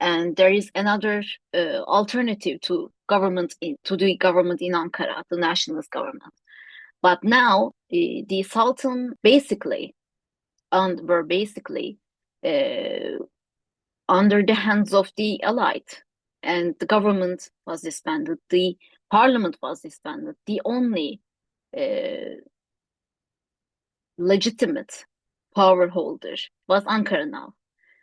and there is another alternative to the government in Ankara, the nationalist government. But now the Sultan were basically under the hands of the Allied, and the government was disbanded, the parliament was disbanded. The only legitimate power holder was Ankara now.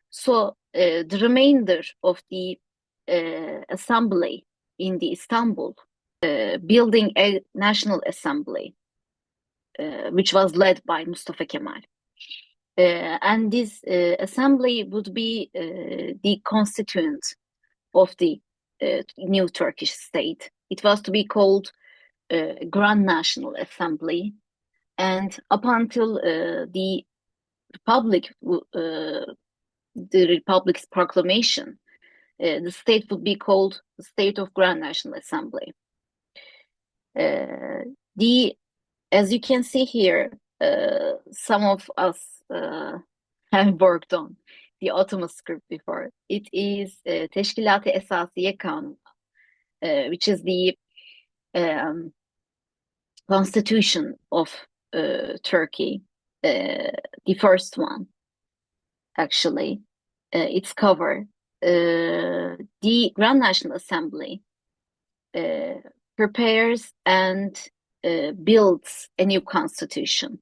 So the remainder of the assembly in the Istanbul, building a national assembly, which was led by Mustafa Kemal. And this assembly would be the constituent of the new Turkish state. It was to be called Grand National Assembly, and up until the Republic's proclamation, the state would be called the State of Grand National Assembly. As you can see here, some of us have worked on the Ottoman script before. It is Teşkilat-ı Esasiye Kanunu, which is the constitution of Turkey, the first one, actually. Its cover. The Grand National Assembly prepares and builds a new constitution.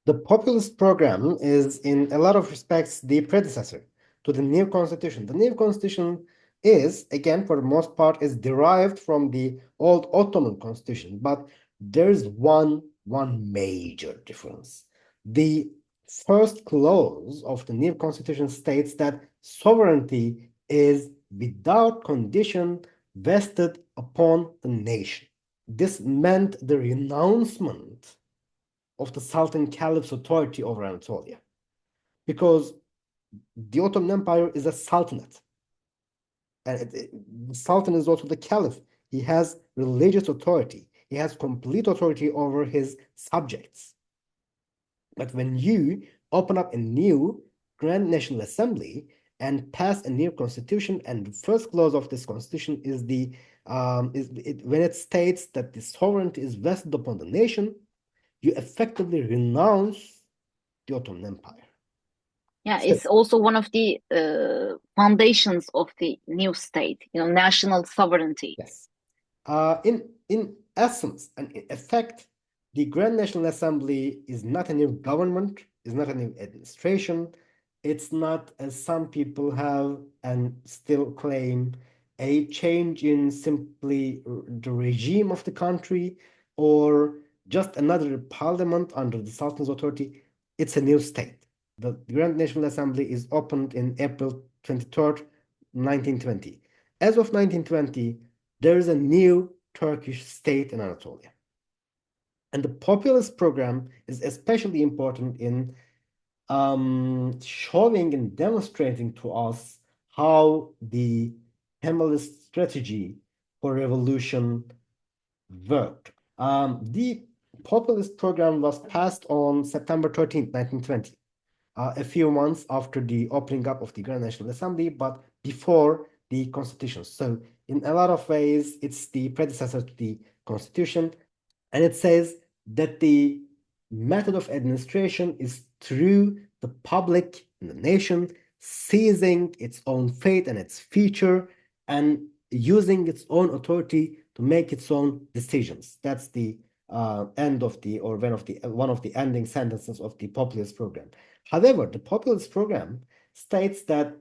The populist program is, in a lot of respects, the predecessor to the new constitution. The new constitution is, again, for the most part, is derived from the old Ottoman constitution, but there's one major difference. The first clause of the new constitution states that sovereignty is without condition vested upon the nation. This meant the renouncement of the Sultan Caliph's authority over Anatolia, because the Ottoman Empire is a sultanate, and the Sultan is also the Caliph. He has religious authority. He has complete authority over his subjects. But when you open up a new Grand National Assembly and pass a new constitution, and the first clause of this constitution is when it states that the sovereignty is vested upon the nation, you effectively renounce the Ottoman Empire. Yeah, it's also one of the foundations of the new state, national sovereignty. Yes. In essence and in effect, the Grand National Assembly is not a new government, is not a new administration. It's not, as some people have and still claim, a change in simply the regime of the country or just another parliament under the Sultan's authority. It's a new state. The Grand National Assembly is opened in April 23rd, 1920. As of 1920, there is a new Turkish state in Anatolia. And the populist program is especially important in showing and demonstrating to us how the Kemalist strategy for revolution worked. The populist program was passed on September 13th, 1920, a few months after the opening up of the Grand National Assembly, but before the Constitution. So in a lot of ways, it's the predecessor to the Constitution. And it says that the method of administration is through the public and the nation seizing its own fate and its future and using its own authority to make its own decisions. That's the end of the, or one of the ending sentences of the populist program. However, the populist program states that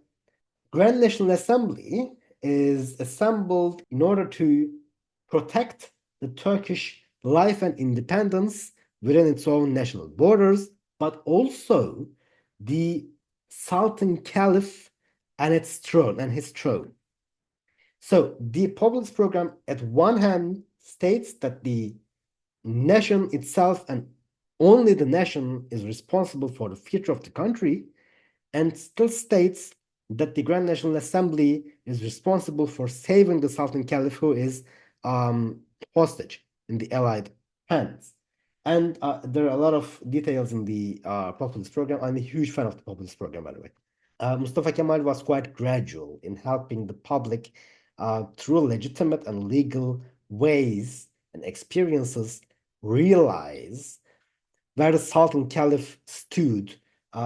Grand National Assembly is assembled in order to protect the Turkish life and independence within its own national borders, but also the Sultan Caliph and its throne and his throne. So the populist program, at one hand, states that the nation itself and only the nation is responsible for the future of the country, and still states that the Grand National Assembly is responsible for saving the Sultan Caliph, who is hostage in the Allied hands. And there are a lot of details in the populist program. I'm a huge fan of the populist program, by the way. Mustafa Kemal was quite gradual in helping the public through legitimate and legal ways and experiences realize where the Sultan Caliph stood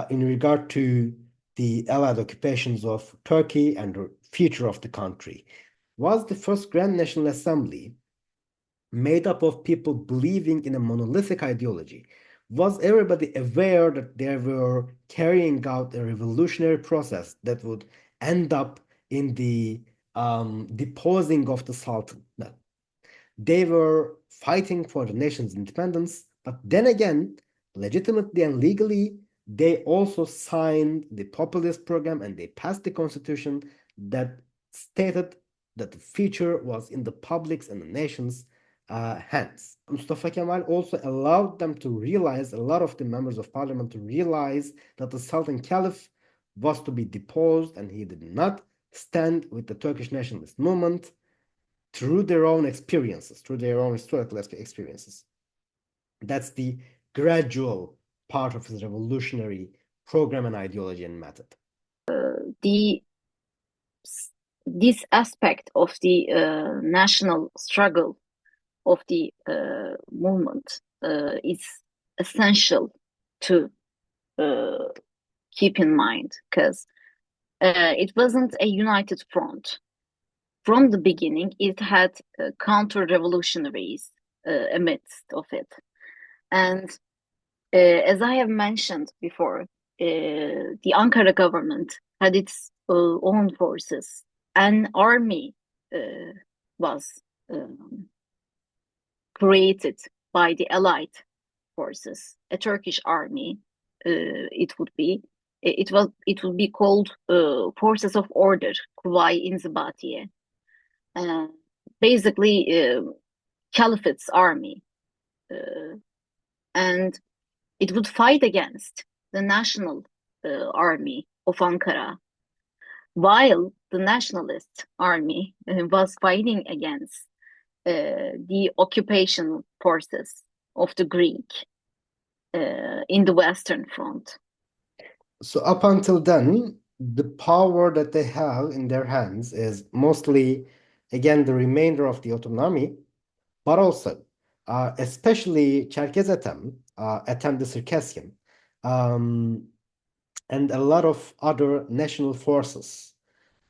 in regard to the Allied occupations of Turkey and the future of the country. Was the first Grand National Assembly made up of people believing in a monolithic ideology? Was everybody aware that they were carrying out a revolutionary process that would end up in the deposing of the Sultan? No. They were fighting for the nation's independence, but then again, legitimately and legally, they also signed the populist program and they passed the constitution that stated that the future was in the public's and the nation's hands. Mustafa Kemal also allowed them to realize, a lot of the members of parliament to realize, that the Sultan Caliph was to be deposed and he did not stand with the Turkish nationalist movement through their own experiences, through their own historical experiences. That's the gradual part of his revolutionary program and ideology and method. This aspect of the national struggle of the movement is essential to keep in mind, because it wasn't a united front. From the beginning, it had counter-revolutionaries amidst of it. And as I have mentioned before, the Ankara government had its own forces. An army was created by the Allied forces, a Turkish army. It would be called Forces of Order, Kuvayi İnzibatiye. Basically, Caliphate's army, and it would fight against the national army of Ankara, while the nationalist army was fighting against the occupation forces of the Greek in the Western Front. So up until then, the power that they have in their hands is mostly, again, the remainder of the autonomy, but also, especially Cherkez Etem, Etem the Circassian, and a lot of other national forces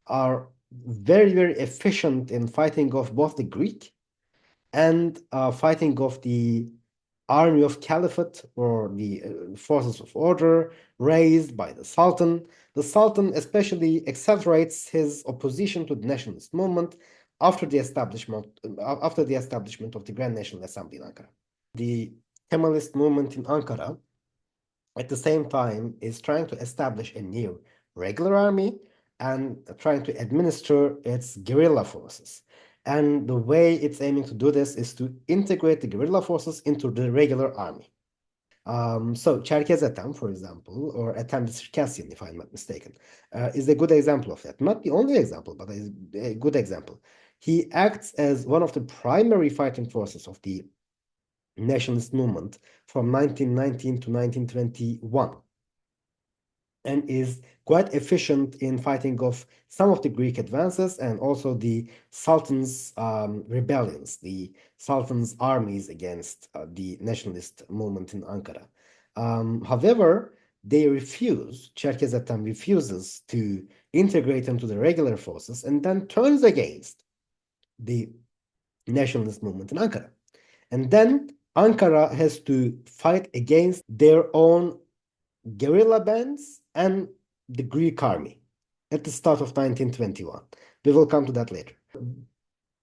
are very, very efficient in fighting off both the Greek and fighting off the army of caliphate, or the forces of order raised by the Sultan. The Sultan especially accelerates his opposition to the nationalist movement after the establishment of the Grand National Assembly in Ankara. The Kemalist movement in Ankara, at the same time, is trying to establish a new regular army and trying to administer its guerrilla forces. And the way it's aiming to do this is to integrate the guerrilla forces into the regular army. So Cherkez Ethem, for example, or Ethem the Circassian, if I'm not mistaken, is a good example of that. Not the only example, but a good example. He acts as one of the primary fighting forces of the nationalist movement from 1919 to 1921, and is quite efficient in fighting off some of the Greek advances and also the Sultan's rebellions, the Sultan's armies against the nationalist movement in Ankara. However, Cherkez Ethem refuses to integrate into the regular forces and then turns against the nationalist movement in Ankara. And then Ankara has to fight against their own guerrilla bands and the Greek army at the start of 1921. We will come to that later.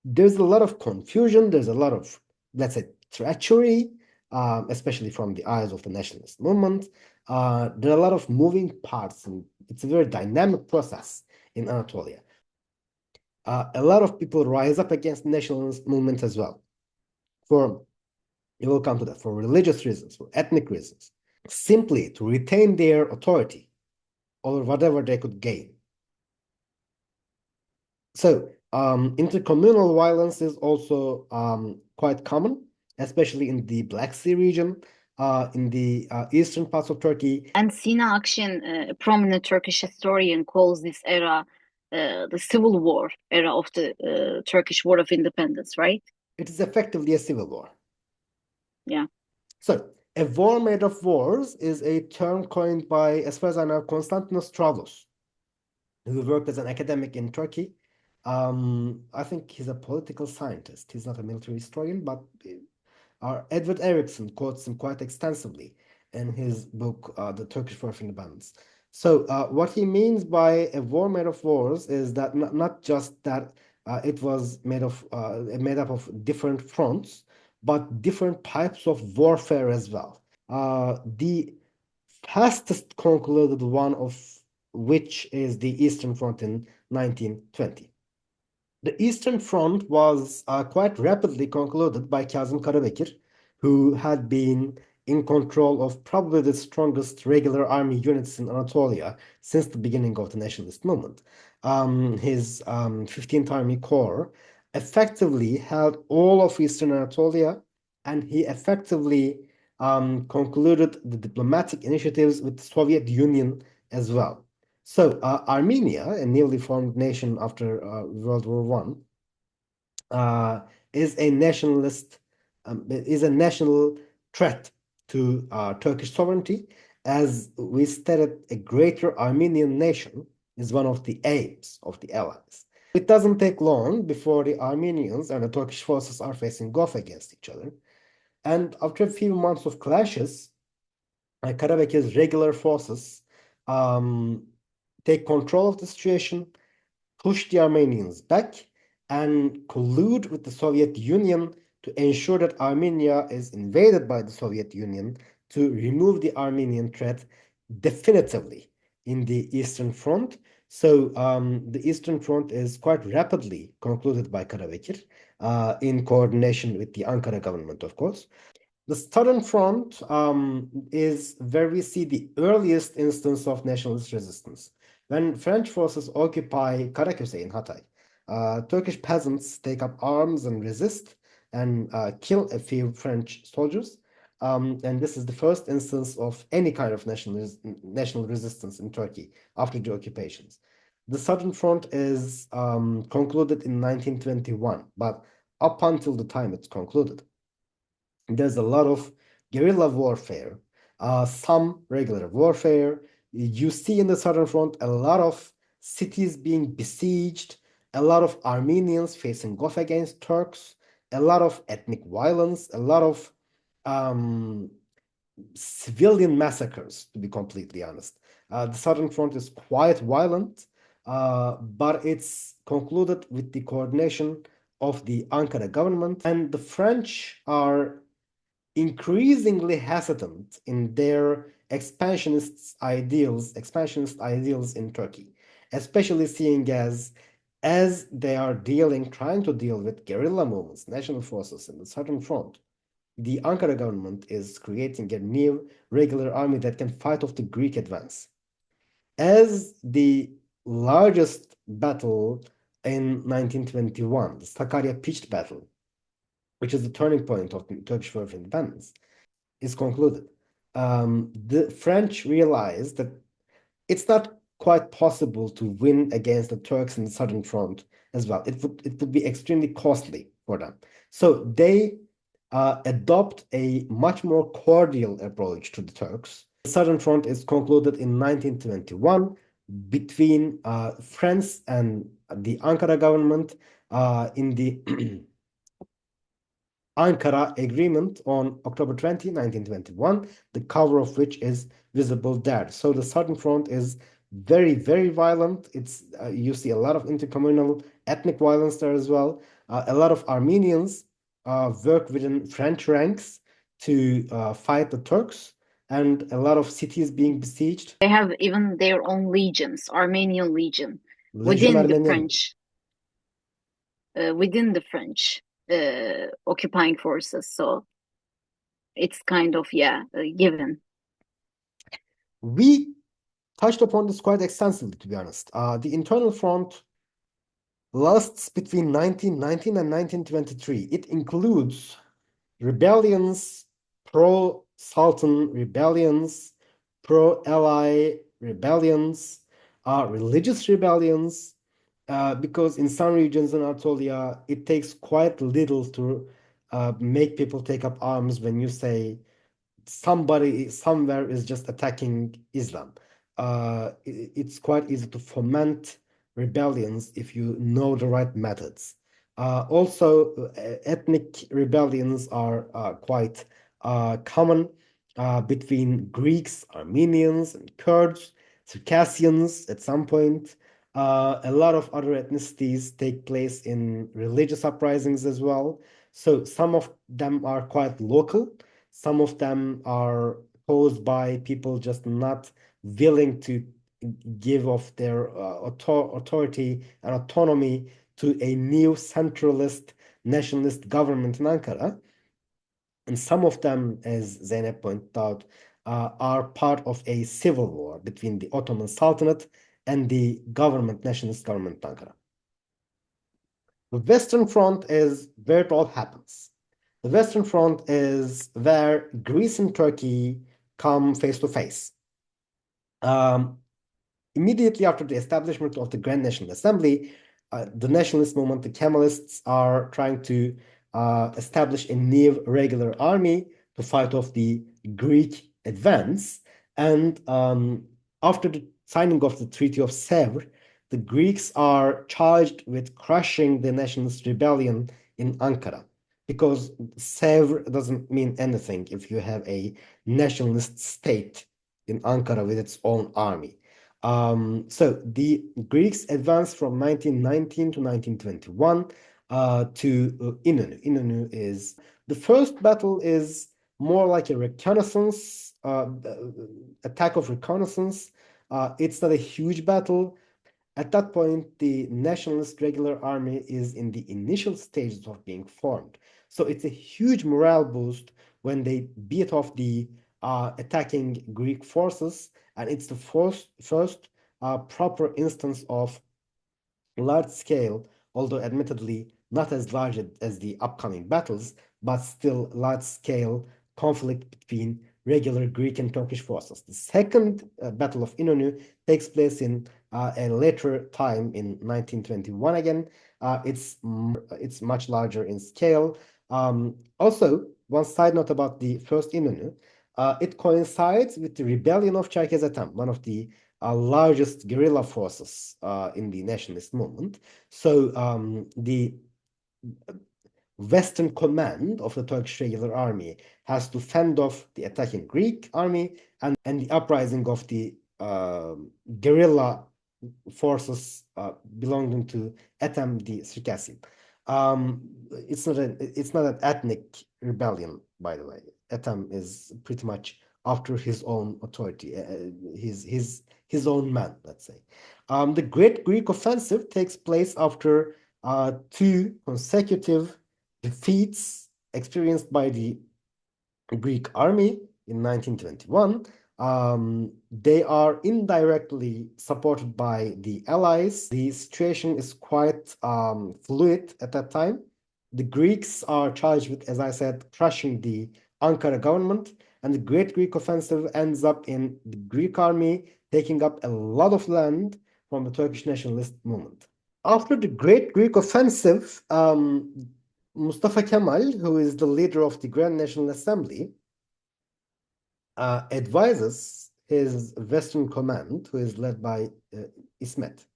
There's a lot of confusion. There's a lot of, let's say, treachery, especially from the eyes of the nationalist movement. There are a lot of moving parts, and it's a very dynamic process in Anatolia. A lot of people rise up against the nationalist movement as well. We will come to that, for religious reasons, for ethnic reasons, simply to retain their authority or whatever they could gain. So intercommunal violence is also quite common, especially in the Black Sea region, in the eastern parts of Turkey. And Sina Akşin, a prominent Turkish historian, calls this era the Civil War era of the Turkish War of Independence, right? It is effectively a civil war. Yeah. So a war made of wars is a term coined by, as far as I know, Konstantinos Travlos, who worked as an academic in Turkey. I think he's a political scientist. He's not a military historian, but Edward Erickson quotes him quite extensively in his book, The Turkish War of Independence. So what he means by a war made of wars is that not just that it was made up of different fronts, but different types of warfare as well. The fastest concluded one of which is the Eastern Front in 1920. The Eastern Front was quite rapidly concluded by Kazım Karabekir, who had been in control of probably the strongest regular army units in Anatolia since the beginning of the nationalist movement. His 15th Army Corps effectively held all of Eastern Anatolia, and he effectively concluded the diplomatic initiatives with the Soviet Union as well. So Armenia, a newly formed nation after World War I, is a national threat to Turkish sovereignty. As we stated, a greater Armenian nation is one of the aims of the Allies. It doesn't take long before the Armenians and the Turkish forces are facing off against each other. And after a few months of clashes, Karabekir's regular forces take control of the situation, push the Armenians back, and collude with the Soviet Union to ensure that Armenia is invaded by the Soviet Union to remove the Armenian threat definitively in the Eastern Front. So the Eastern Front is quite rapidly concluded by Karabekir in coordination with the Ankara government, of course. The Southern Front is where we see the earliest instance of nationalist resistance. When French forces occupy Karaköse in Hatay, Turkish peasants take up arms and resist and kill a few French soldiers. And this is the first instance of any kind of national resistance in Turkey after the occupations. The Southern Front is concluded in 1921, but up until the time it's concluded, there's a lot of guerrilla warfare, some regular warfare. You see in the Southern Front a lot of cities being besieged, a lot of Armenians facing off against Turks, a lot of ethnic violence, a lot of um, civilian massacres, to be completely honest. The Southern Front is quite violent, but it's concluded with the coordination of the Ankara government, and the French are increasingly hesitant in their expansionist ideals in Turkey, especially seeing as they are trying to deal with guerrilla movements, national forces in the Southern Front. The Ankara government is creating a new regular army that can fight off the Greek advance. As the largest battle in 1921, the Sakarya Pitched Battle, which is the turning point of the Turkish War of Independence, is concluded, the French realized that it's not quite possible to win against the Turks in the Southern Front as well. It would be extremely costly for them. So they adopt a much more cordial approach to the Turks. The Southern Front is concluded in 1921 between France and the Ankara government in the Ankara Agreement on October 20, 1921, the cover of which is visible there. So the Southern Front is very, very violent. You see a lot of intercommunal ethnic violence there as well. A lot of Armenians work within French ranks to fight the Turks, and a lot of cities being besieged. They have even their own legions, Armenian Legion, Legion within the Armenian. French occupying forces. So it's kind of, yeah, given. We touched upon this quite extensively, to be honest. The internal front lasts between 1919 and 1923. It includes rebellions, pro-Sultan rebellions, pro-Ally rebellions, religious rebellions, because in some regions in Anatolia, it takes quite little to make people take up arms when you say somebody somewhere is just attacking Islam. It's quite easy to foment rebellions if you know the right methods. Also, ethnic rebellions are quite common between Greeks, Armenians, and Kurds, Circassians at some point. A lot of other ethnicities take place in religious uprisings as well. So some of them are quite local. Some of them are caused by people just not willing to give of their authority and autonomy to a new centralist nationalist government in Ankara. And some of them, as Zeynep pointed out, are part of a civil war between the Ottoman Sultanate and the nationalist government in Ankara. The Western Front is where it all happens. The Western Front is where Greece and Turkey come face to face. Immediately after the establishment of the Grand National Assembly, the nationalist movement, the Kemalists, are trying to establish a new regular army to fight off the Greek advance. And after the signing of the Treaty of Sèvres, the Greeks are charged with crushing the nationalist rebellion in Ankara, because Sèvres doesn't mean anything if you have a nationalist state in Ankara with its own army. So the Greeks advanced from 1919 to 1921 to İnönü. İnönü is the first battle is more like a reconnaissance, attack of reconnaissance. It's not a huge battle. At that point, the nationalist regular army is in the initial stages of being formed. So it's a huge morale boost when they beat off the attacking Greek forces, and it's the first proper instance of large scale, although admittedly not as large as the upcoming battles, but still large scale conflict between regular Greek and Turkish forces. The second Battle of İnönü takes place in a later time in 1921 again. It's much larger in scale. Also, one side note about the first İnönü, it coincides with the rebellion of Çerkezetem, one of the largest guerrilla forces in the nationalist movement. So the Western command of the Turkish regular army has to fend off the attacking Greek army and the uprising of the guerrilla forces belonging to Ethem the Circassian. It's not an ethnic rebellion, by the way. Ethem is pretty much after his own authority, his own man, let's say. The Great Greek Offensive takes place after two consecutive defeats experienced by the Greek army in 1921. They are indirectly supported by the Allies. The situation is quite fluid at that time. The Greeks are charged with, as I said, crushing the Ankara government, and the Great Greek Offensive ends up in the Greek army taking up a lot of land from the Turkish nationalist movement. After the Great Greek Offensive, Mustafa Kemal, who is the leader of the Grand National Assembly, advises his Western Command, who is led by İsmet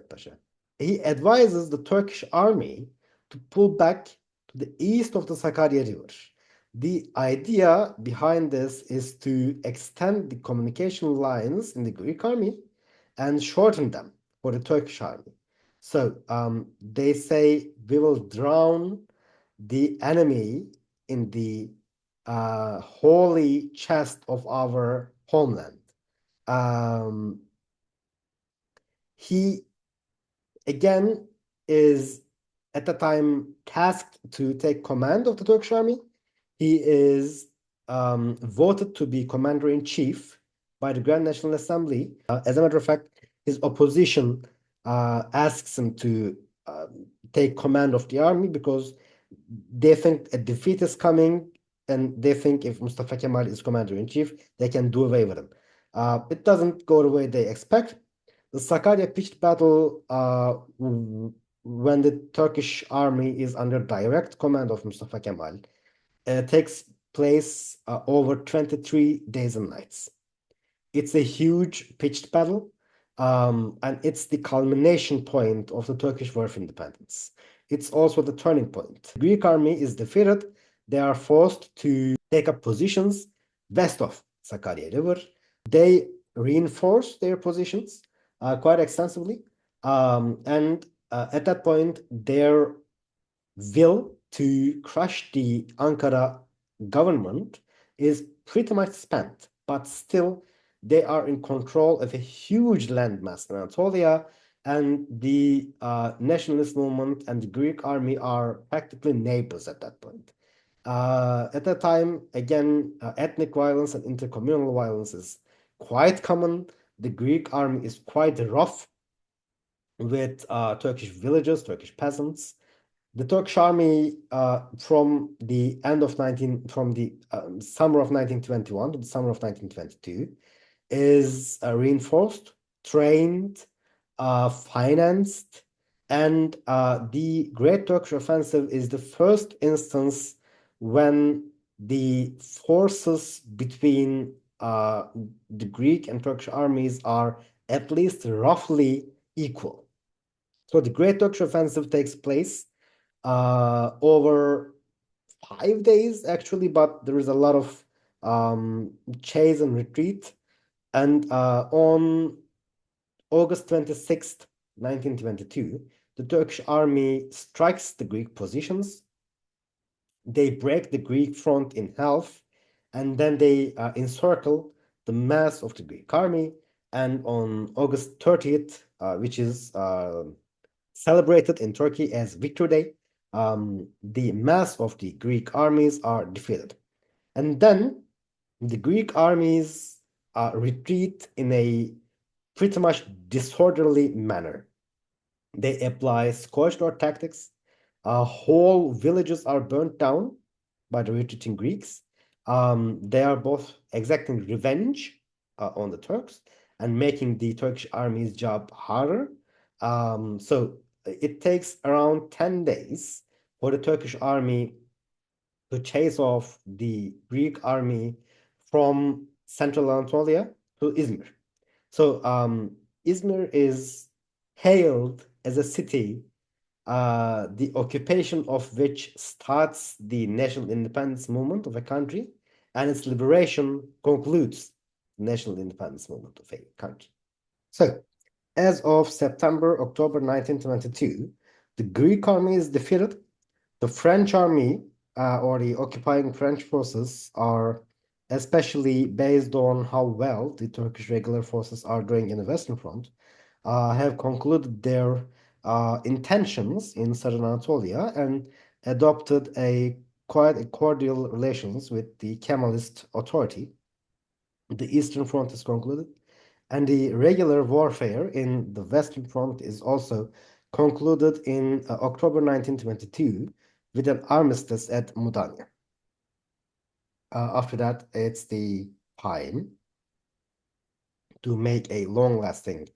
Pasha. He advises the Turkish army to pull back to the east of the Sakarya River. The idea behind this is to extend the communication lines in the Greek army and shorten them for the Turkish army. So they say we will drown the enemy in the holy chest of our homeland. He again is at the time tasked to take command of the Turkish army. He is voted to be commander-in-chief by the Grand National Assembly. As a matter of fact, his opposition asks him to take command of the army because they think a defeat is coming, and they think if Mustafa Kemal is commander-in-chief, they can do away with him. It doesn't go the way they expect. The Sakarya pitched battle, when the Turkish army is under direct command of Mustafa Kemal, takes place over 23 days and nights. It's a huge pitched battle, and it's the culmination point of the Turkish War of Independence. It's also the turning point. The Greek army is defeated. They are forced to take up positions west of Sakarya River. They reinforce their positions quite extensively. And at that point, their will to crush the Ankara government is pretty much spent, but still they are in control of a huge landmass in Anatolia, and the nationalist movement and the Greek army are practically neighbors at that point. At that time, again, ethnic violence and intercommunal violence is quite common. The Greek army is quite rough with Turkish villagers, Turkish peasants. The Turkish army from the summer of 1921 to the summer of 1922 is reinforced, trained, financed, and the Great Turkish Offensive is the first instance when the forces between the Greek and Turkish armies are at least roughly equal. So the Great Turkish Offensive takes place over 5 days, actually, but there is a lot of chase and retreat. And on August 26th, 1922, the Turkish army strikes the Greek positions. They break the Greek front in half, and then they encircle the mass of the Greek army. And on August 30th, which is celebrated in Turkey as Victory Day, the mass of the Greek armies are defeated. And then the Greek armies retreat in a pretty much disorderly manner. They apply scorched earth tactics. Whole villages are burnt down by the retreating Greeks. They are both exacting revenge on the Turks and making the Turkish army's job harder. So it takes around 10 days for the Turkish army to chase off the Greek army from central Anatolia to Izmir. So Izmir is hailed as a city the occupation of which starts the national independence movement of a country, and its liberation concludes the national independence movement of a country. So, as of September-October 1922, the Greek army is defeated. The French army, or the occupying French forces, are especially based on how well the Turkish regular forces are doing in the Western Front, have concluded their intentions in southern Anatolia and adopted quite cordial relations with the Kemalist authority. The Eastern Front is concluded, and the regular warfare in the Western Front is also concluded in October 1922 with an armistice at Mudanya. After that, it's the time to make a long-lasting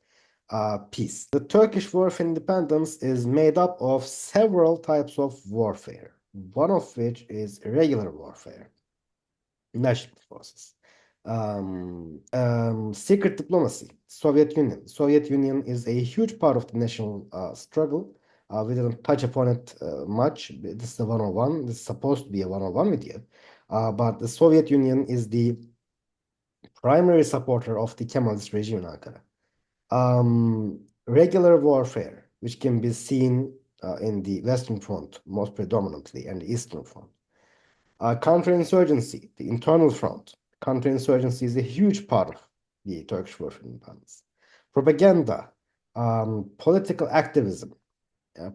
peace. The Turkish War of Independence is made up of several types of warfare, one of which is irregular warfare, national forces. Secret diplomacy, Soviet Union. Soviet Union is a huge part of the national struggle. We didn't touch upon it much. This is a 101. This is supposed to be a 101 video. But the Soviet Union is the primary supporter of the Kemalist regime in Ankara. Regular warfare, which can be seen in the Western Front most predominantly and the Eastern Front. Counterinsurgency, the internal front. Counterinsurgency is a huge part of the Turkish War of Independence. Propaganda, political activism,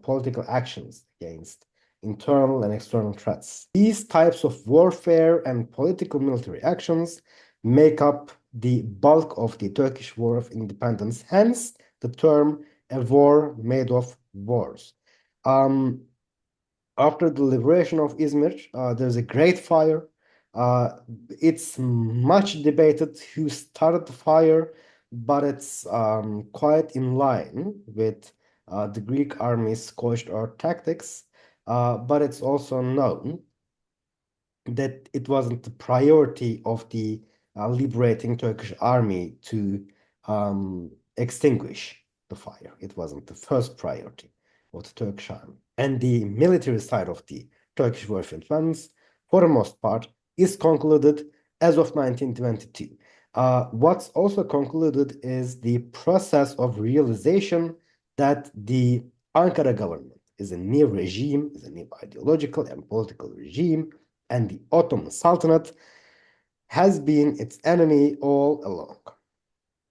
political actions against internal and external threats. These types of warfare and political military actions make up the bulk of the Turkish War of Independence, hence the term a war made of wars. After the liberation of Izmir, there's a great fire. It's much debated who started the fire, but it's quite in line with the Greek army's scorched earth tactics. But it's also known that it wasn't the priority of the liberating Turkish army to extinguish the fire. It wasn't the first priority of the Turkish army. And the military side of the Turkish War of Independence, for the most part, is concluded as of 1922. What's also concluded is the process of realization that the Ankara government is a new regime, is a new ideological and political regime, and the Ottoman Sultanate has been its enemy all along.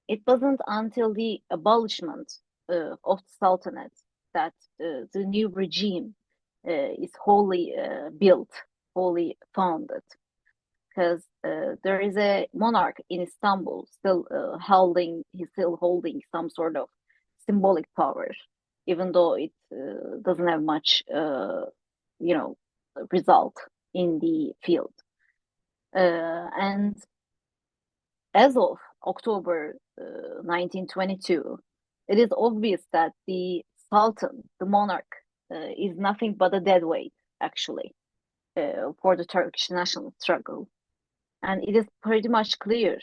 It wasn't until the abolishment of the Sultanate that the new regime is wholly built, wholly founded. Because there is a monarch in Istanbul still holding some sort of symbolic power, even though it doesn't have much, result in the field. And as of October 1922, it is obvious that the Sultan, the monarch, is nothing but a dead weight, actually, for the Turkish national struggle. And it is pretty much clear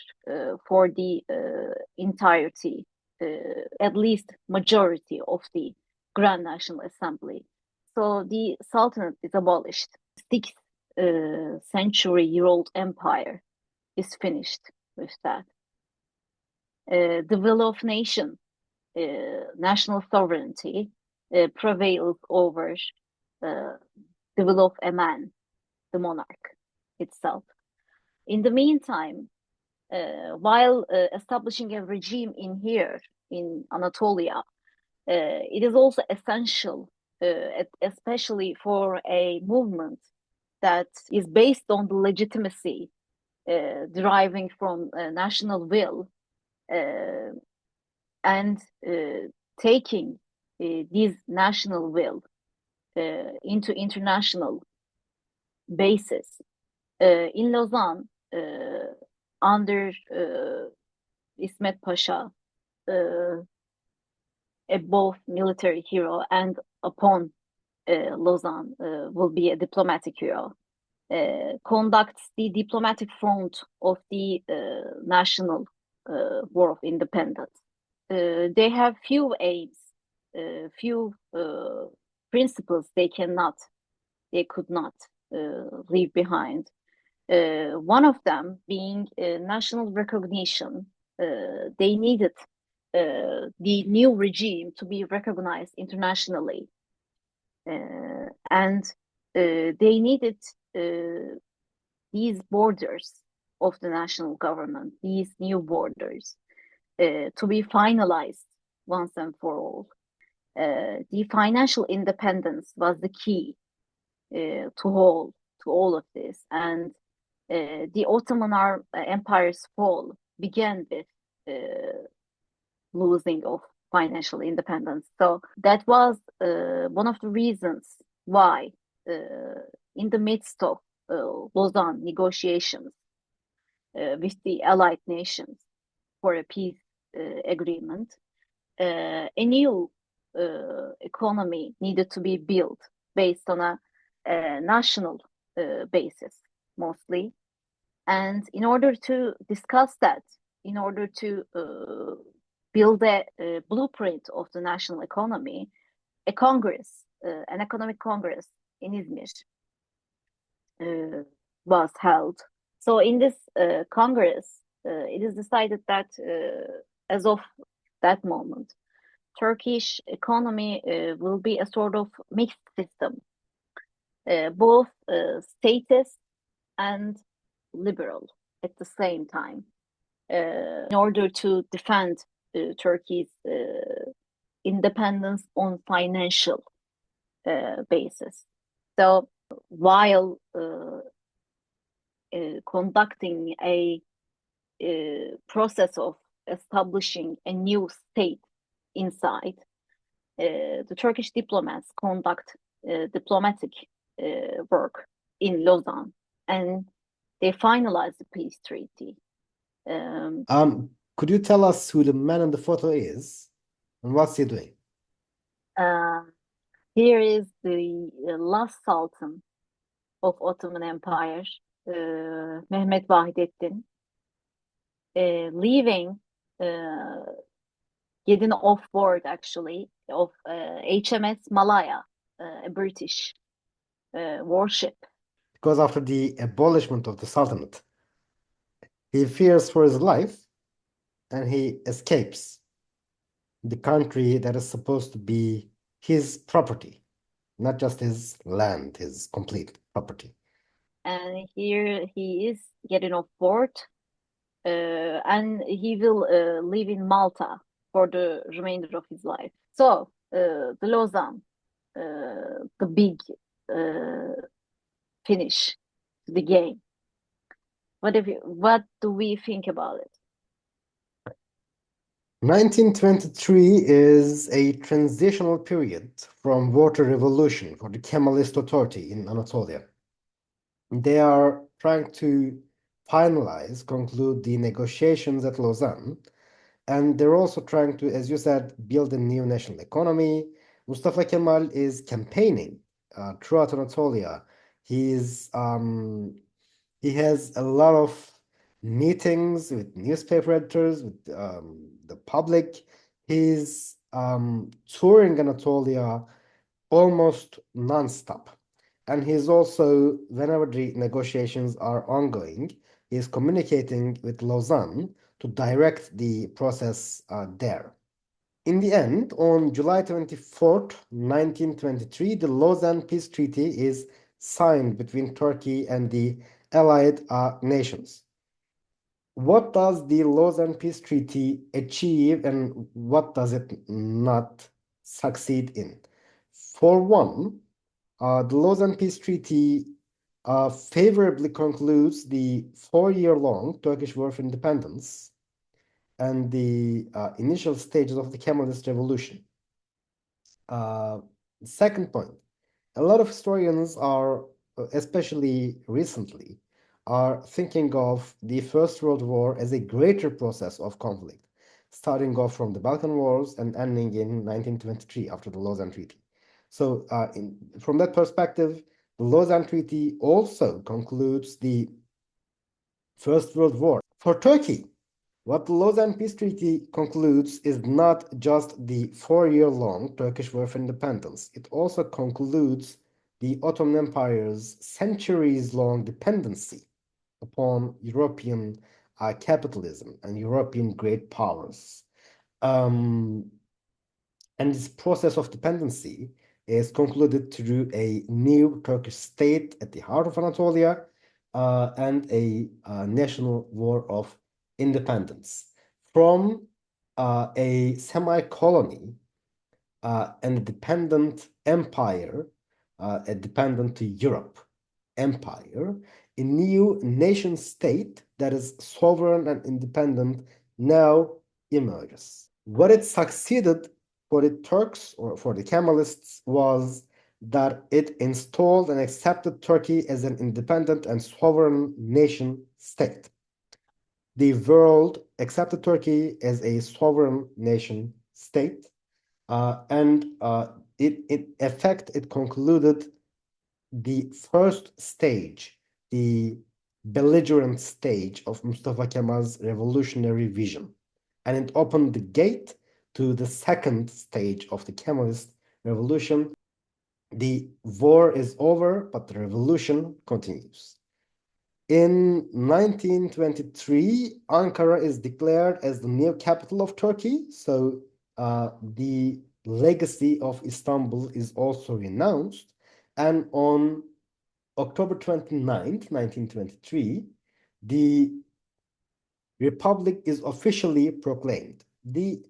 for the entirety, at least majority of the Grand National Assembly. So the Sultanate is abolished. 6th-century-year-old empire is finished with that. The will of nation, national sovereignty, prevails over the will of a man, the monarch itself. In the meantime, while establishing a regime in Anatolia, it is also essential, especially for a movement that is based on the legitimacy deriving from national will, and taking this national will into international basis. In Lausanne, under İsmet Pasha, a both military hero and upon Lausanne will be a diplomatic hero, conducts the diplomatic front of the national War of Independence. They have few aims, few principles they could not leave behind. One of them being national recognition. They needed the new regime to be recognized internationally, and they needed these borders of the national government, these new borders, to be finalized once and for all. The financial independence was the key to all of this, and the Ottoman Empire's fall began with losing of financial independence. So that was one of the reasons why, in the midst of Lausanne negotiations with the allied nations for a peace agreement, a new economy needed to be built based on a national basis, mostly. And in order to discuss that, in order to build a blueprint of the national economy, a congress, an economic congress in Izmir was held. So in this congress, it is decided that as of that moment, Turkish economy will be a sort of mixed system, both statist and liberal at the same time, in order to defend Turkey's independence on financial basis. So while conducting a process of establishing a new state inside, the Turkish diplomats conduct diplomatic work in Lausanne, and they finalized the peace treaty. Could you tell us who the man in the photo is and what's he doing? Here is the last sultan of Ottoman Empire, Mehmet Vahdettin, leaving, getting off board actually of HMS Malaya, a British warship. Because after the abolishment of the Sultanate, he fears for his life and he escapes the country that is supposed to be his property, not just his land, his complete property. And here he is getting off board, and he will live in Malta for the remainder of his life. So the Lausanne, the big finish to the game. What do we think about it? 1923 is a transitional period from water revolution for the Kemalist authority in Anatolia. They are trying to conclude the negotiations at Lausanne, and they're also trying to, as you said, build a new national economy. Mustafa Kemal is campaigning throughout Anatolia. He has a lot of meetings with newspaper editors, with the public. He's touring Anatolia almost non-stop. And he's also, whenever the negotiations are ongoing, he's communicating with Lausanne to direct the process there. In the end, on July 24th, 1923, the Lausanne Peace Treaty is signed between Turkey and the allied nations. What does the Lausanne Peace Treaty achieve and what does it not succeed in? For one, the Lausanne Peace Treaty favorably concludes the 4-year-long Turkish War of Independence and the initial stages of the Kemalist Revolution. Second point, a lot of historians are, especially recently, are thinking of the First World War as a greater process of conflict, starting off from the Balkan Wars and ending in 1923 after the Lausanne Treaty. So from that perspective, the Lausanne Treaty also concludes the First World War. For Turkey, What the Lausanne Peace Treaty concludes is not just the 4-year-long Turkish War of Independence. It also concludes the Ottoman Empire's centuries-long dependency upon European capitalism and European great powers. And this process of dependency is concluded through a new Turkish state at the heart of Anatolia and a national war of independence from a semi-colony and a dependent empire, a dependent to Europe empire, a new nation state that is sovereign and independent now emerges. What it succeeded for the Turks or for the Kemalists was that it installed and accepted Turkey as an independent and sovereign nation state. The world accepted Turkey as a sovereign nation state, and in effect, it concluded the first stage, the belligerent stage of Mustafa Kemal's revolutionary vision. And it opened the gate to the second stage of the Kemalist revolution. The war is over, but the revolution continues. In 1923, Ankara is declared as the new capital of Turkey. So the legacy of Istanbul is also renounced. And on October 29th, 1923, the Republic is officially proclaimed. The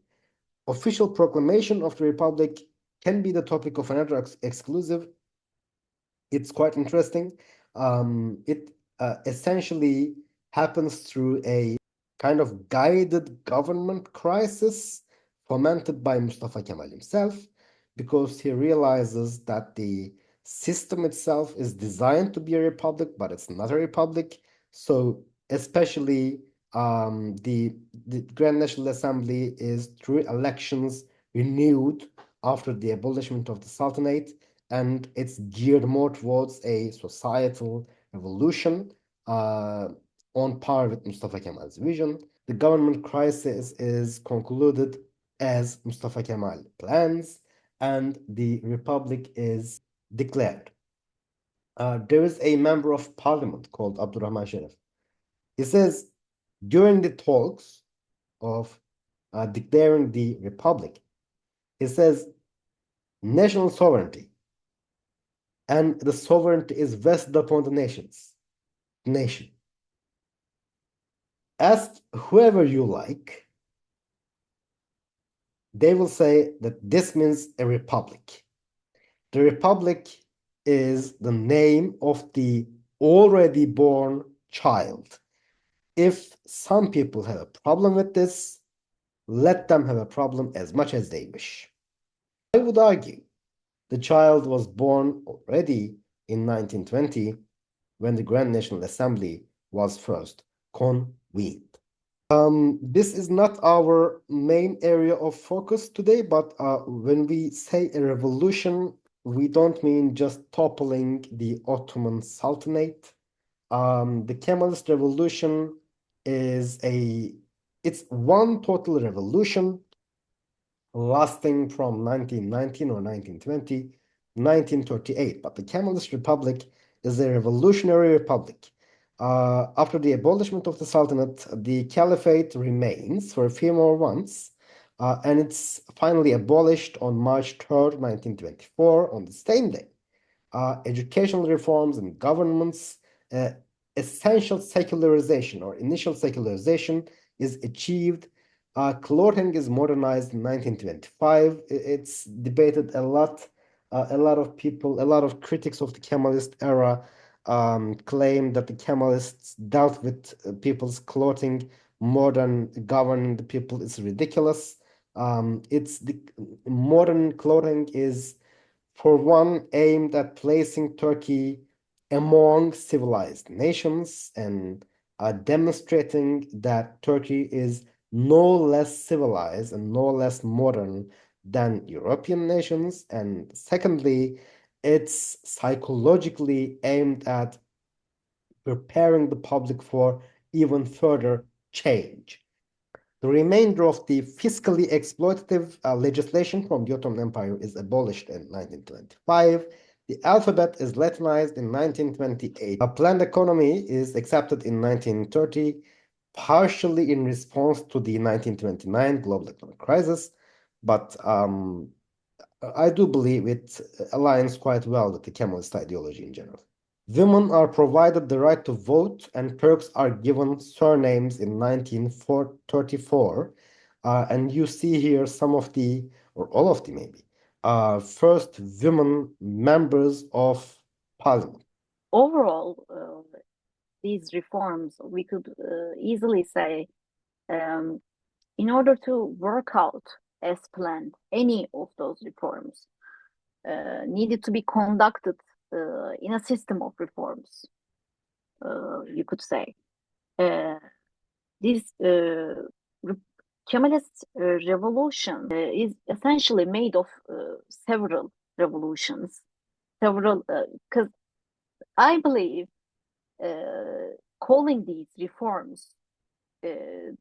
official proclamation of the Republic can be the topic of another exclusive. It's quite interesting. It essentially happens through a kind of guided government crisis fomented by Mustafa Kemal himself, because he realizes that the system itself is designed to be a republic, but it's not a republic. So especially the Grand National Assembly is through elections renewed after the abolishment of the Sultanate, and it's geared more towards a societal revolution on par with Mustafa Kemal's vision. The government crisis is concluded as Mustafa Kemal plans, and the republic is declared. There is a member of parliament called Abdurrahman Sharif. He says, during the talks of declaring the republic, he says, national sovereignty, and the sovereignty is vested upon the nation. Ask whoever you like, they will say that this means a republic. The republic is the name of the already born child. If some people have a problem with this, let them have a problem as much as they wish. I would argue the child was born already in 1920 when the Grand National Assembly was first convened. This is not our main area of focus today, but when we say a revolution, we don't mean just toppling the Ottoman Sultanate. The Kemalist Revolution is it's one total revolution lasting from 1919 or 1920, 1938. But the Kemalist Republic is a revolutionary republic. After the abolishment of the Sultanate, the Caliphate remains for a few more months, and it's finally abolished on March 3rd, 1924, on the same day. Educational reforms and government's essential secularization or initial secularization is achieved. Clothing is modernized in 1925. It's debated a lot. A lot of people, a lot of critics of the Kemalist era claim that the Kemalists dealt with people's clothing more than governing the people. It's ridiculous. It's the modern clothing is, for one, aimed at placing Turkey among civilized nations and demonstrating that Turkey is no less civilized and no less modern than European nations. And secondly, it's psychologically aimed at preparing the public for even further change. The remainder of the fiscally exploitative legislation from the Ottoman Empire is abolished in 1925. The alphabet is Latinized in 1928. A planned economy is accepted in 1930, partially in response to the 1929 global economic crisis, but I do believe it aligns quite well with the Kemalist ideology in general. Women are provided the right to vote, and Turks are given surnames in 1934. And you see here some of the, or all of the maybe, first women members of parliament. Overall, these reforms, we could easily say, in order to work out as planned, any of those reforms needed to be conducted in a system of reforms, you could say. This Kemalist revolution is essentially made of several revolutions, because I believe calling these reforms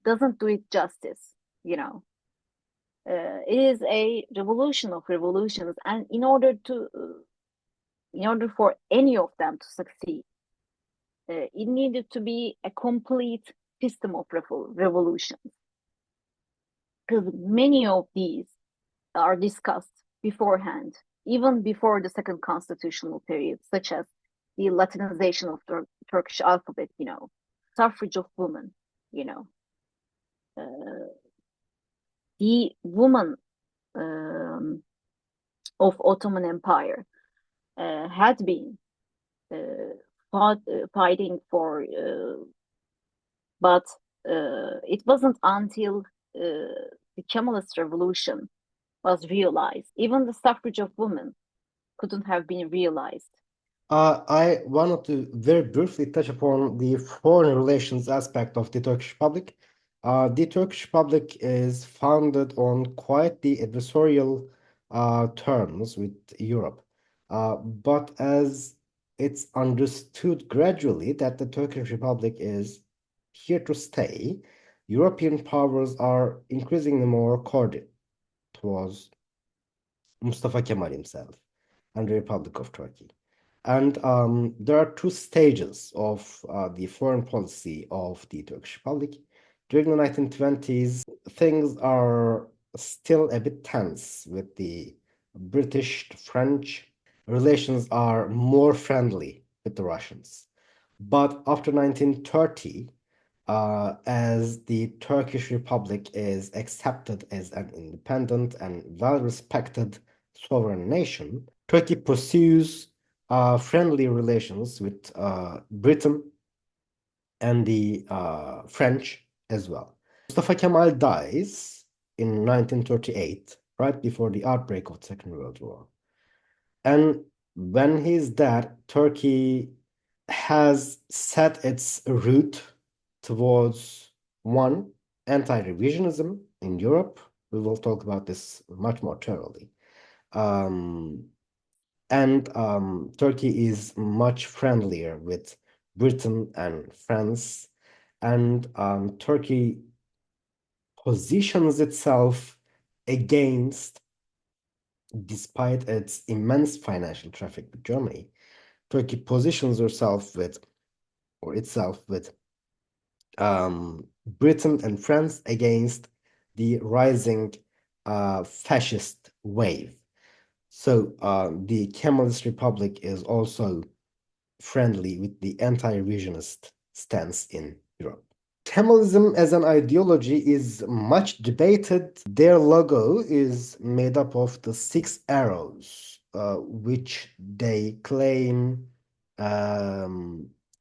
doesn't do it justice, you know. It is a revolution of revolutions, and in order for any of them to succeed, it needed to be a complete system of revolutions. Because many of these are discussed beforehand, even before the second constitutional period, such as the Latinization of the Turkish alphabet, you know, suffrage of women, you know, the women of Ottoman Empire had been fighting for, but it wasn't until the Kemalist Revolution was realized. Even the suffrage of women couldn't have been realized. I wanted to very briefly touch upon the foreign relations aspect of the Turkish Republic. The Turkish Republic is founded on quite the adversarial terms with Europe. But as it's understood gradually that the Turkish Republic is here to stay, European powers are increasingly more cordial towards Mustafa Kemal himself and the Republic of Turkey. And there are two stages of the foreign policy of the Turkish Republic. During the 1920s, things are still a bit tense with the British, French. Relations are more friendly with the Russians. But after 1930, as the Turkish Republic is accepted as an independent and well-respected sovereign nation, Turkey pursues friendly relations with Britain and the French as well. Mustafa Kemal dies in 1938, right before the outbreak of the Second World War. And when he's dead, Turkey has set its route towards one, anti-revisionism in Europe. We will talk about this much more thoroughly. And Turkey is much friendlier with Britain and France. And Turkey positions itself against, despite its immense financial traffic with Germany, Turkey positions itself with Britain and France against the rising fascist wave. So the Kemalist Republic is also friendly with the anti-revisionist stance in Europe. Kemalism as an ideology is much debated. Their logo is made up of the 6 arrows, which they claim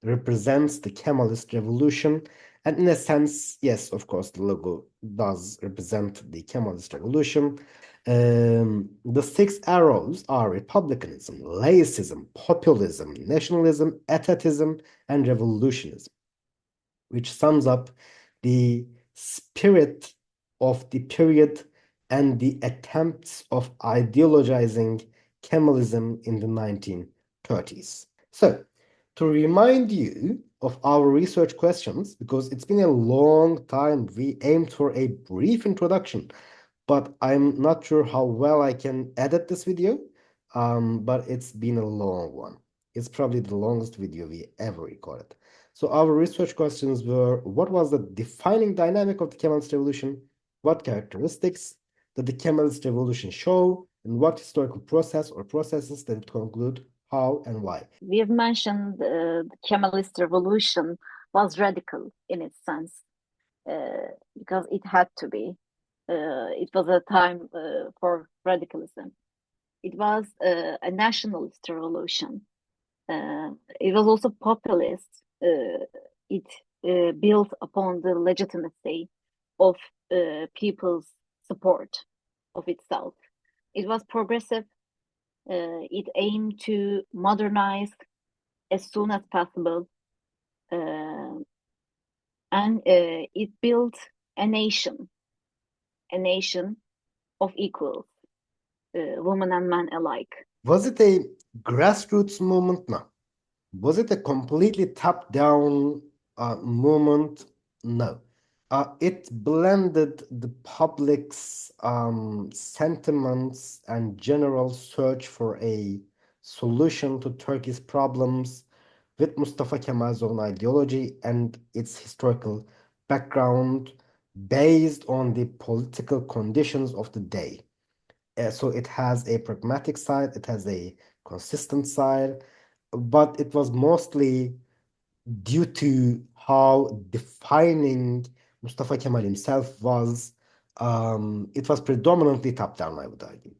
represents the Kemalist Revolution. And in a sense, yes, of course, the logo does represent the Kemalist Revolution. The 6 arrows are republicanism, laicism, populism, nationalism, etatism, and revolutionism, which sums up the spirit of the period and the attempts of ideologizing Kemalism in the 1930s. So, to remind you of our research questions, because it's been a long time. We aimed for a brief introduction, but I'm not sure how well I can edit this video. But it's been a long one. It's probably the longest video we ever recorded. So our research questions were: what was the defining dynamic of the Kemalist Revolution? What characteristics did the Kemalist Revolution show? And what historical process or processes did it conclude? How and why? We have mentioned the Kemalist Revolution was radical in its sense because it had to be. It was a time for radicalism. It was a nationalist revolution. It was also populist. It built upon the legitimacy of people's support of itself. It was progressive. It aimed to modernize as soon as possible, and it built a nation of equals, women and men alike. Was it a grassroots movement? No. Was it a completely top-down movement? No. It blended the public's sentiments and general search for a solution to Turkey's problems with Mustafa Kemal's own ideology and its historical background based on the political conditions of the day. So it has a pragmatic side, it has a consistent side, but it was mostly due to how defining Mustafa Kemal himself was. It was predominantly top-down, I would argue.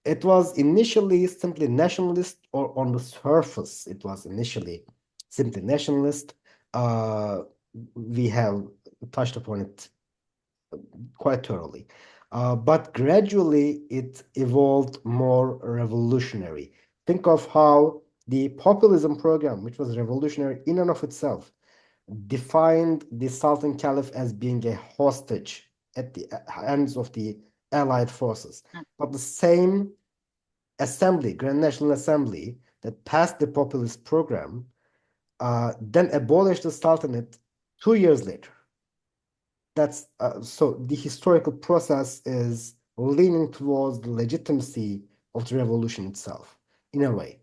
It was initially simply nationalist, or on the surface, it was initially simply nationalist. We have touched upon it quite thoroughly. But gradually it evolved more revolutionary. Think of how the populism program, which was revolutionary in and of itself, defined the Sultan Caliph as being a hostage at the hands of the Allied forces. But the same assembly, Grand National Assembly, that passed the populist program, then abolished the Sultanate 2 years later. That's so the historical process is leaning towards the legitimacy of the revolution itself, in a way.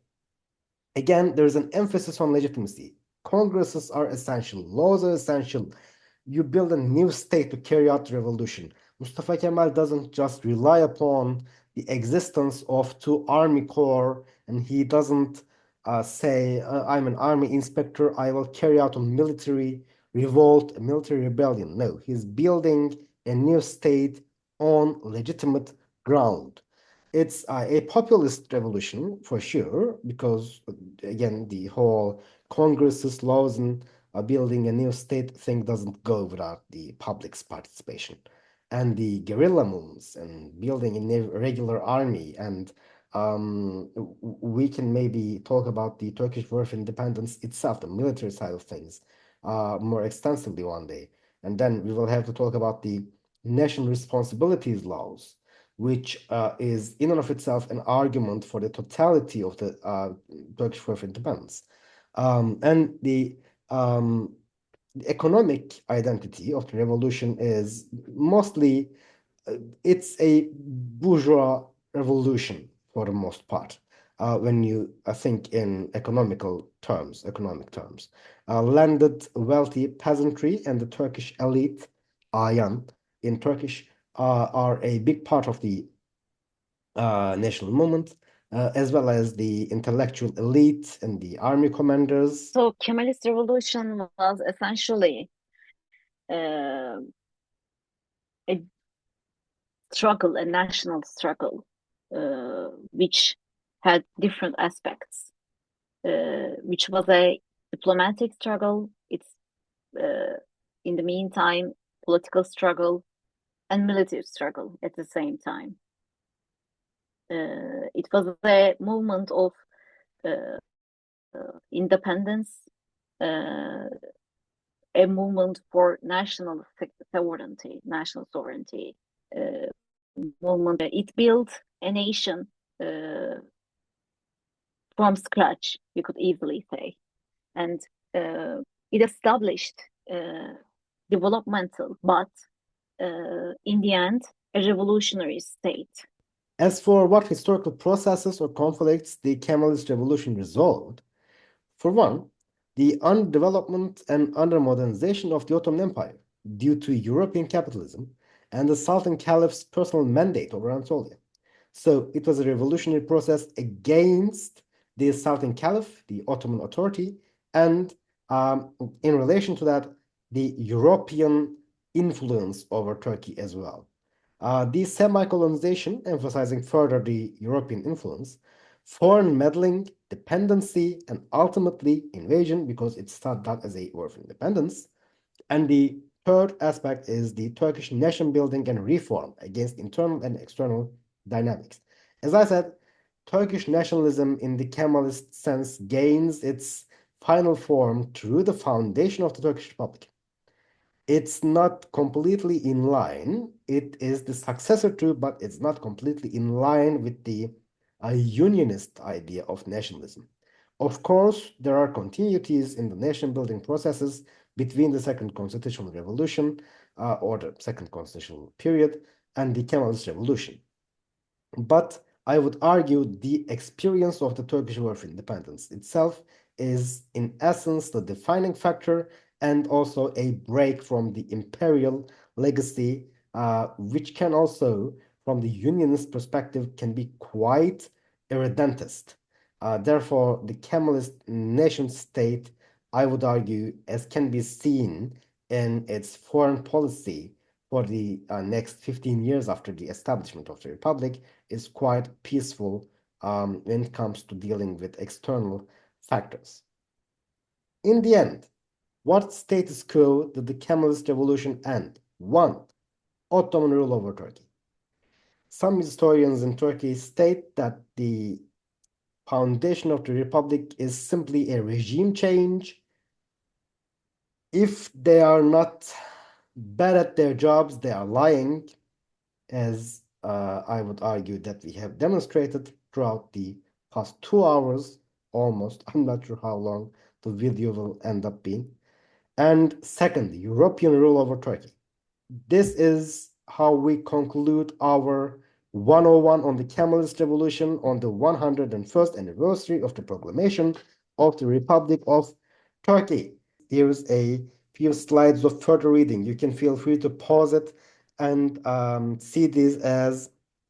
Again, there's an emphasis on legitimacy. Congresses are essential, laws are essential. You build a new state to carry out the revolution. Mustafa Kemal doesn't just rely upon the existence of two army corps, and he doesn't say, I'm an army inspector, I will carry out a military revolt, a military rebellion. No, he's building a new state on legitimate ground. It's a populist revolution for sure, because again, the whole Congress's laws and building a new state thing doesn't go without the public's participation. And the guerrilla movements and building a regular army, and we can maybe talk about the Turkish War of Independence itself, the military side of things, more extensively one day. And then we will have to talk about the national responsibilities laws, which is in and of itself an argument for the totality of the Turkish War of Independence. And the economic identity of the revolution is mostly, it's a bourgeois revolution for the most part. When you think in economic terms, landed wealthy peasantry and the Turkish elite, ayan in Turkish, are a big part of the national movement, as well as the intellectual elite and the army commanders. So Kemalist Revolution was essentially a struggle, a national struggle, which had different aspects, which was a diplomatic struggle. It's in the meantime political struggle and military struggle at the same time. It was a movement of independence, a movement for national sovereignty, movement. It built a nation from scratch, you could easily say. And It established developmental, but in the end, a revolutionary state. As for what historical processes or conflicts the Kemalist Revolution resolved, for one, the underdevelopment and undermodernization of the Ottoman Empire due to European capitalism and the Sultan Caliph's personal mandate over Anatolia. So it was a revolutionary process against the Sultan Caliph, the Ottoman authority, and in relation to that, the European influence over Turkey as well. The semi-colonization, emphasizing further the European influence, foreign meddling, dependency, and ultimately invasion, because it started out as a war of independence. And the third aspect is the Turkish nation building and reform against internal and external dynamics. As I said, Turkish nationalism in the Kemalist sense gains its final form through the foundation of the Turkish Republic. It's not completely in line. It is the successor to, but it's not completely in line with the unionist idea of nationalism. Of course, there are continuities in the nation-building processes between the Second Constitutional Revolution or the Second Constitutional Period and the Kemalist Revolution. But I would argue the experience of the Turkish War of Independence itself is, in essence, the defining factor and also a break from the imperial legacy, which can also, from the unionist perspective, can be quite irredentist. Therefore, the Kemalist nation state, I would argue, as can be seen in its foreign policy for the next 15 years after the establishment of the Republic, is quite peaceful when it comes to dealing with external factors. In the end, what status quo did the Kemalist Revolution end? One, Ottoman rule over Turkey. Some historians in Turkey state that the foundation of the Republic is simply a regime change. If they are not bad at their jobs, they are lying, as I would argue that we have demonstrated throughout the past 2 hours, almost. I'm not sure how long the video will end up being. And secondly, European rule over Turkey. This is how we conclude our 101 on the Kemalist Revolution on the 101st anniversary of the proclamation of the Republic of Turkey. Here's a few slides of further reading. You can feel free to pause it and see these as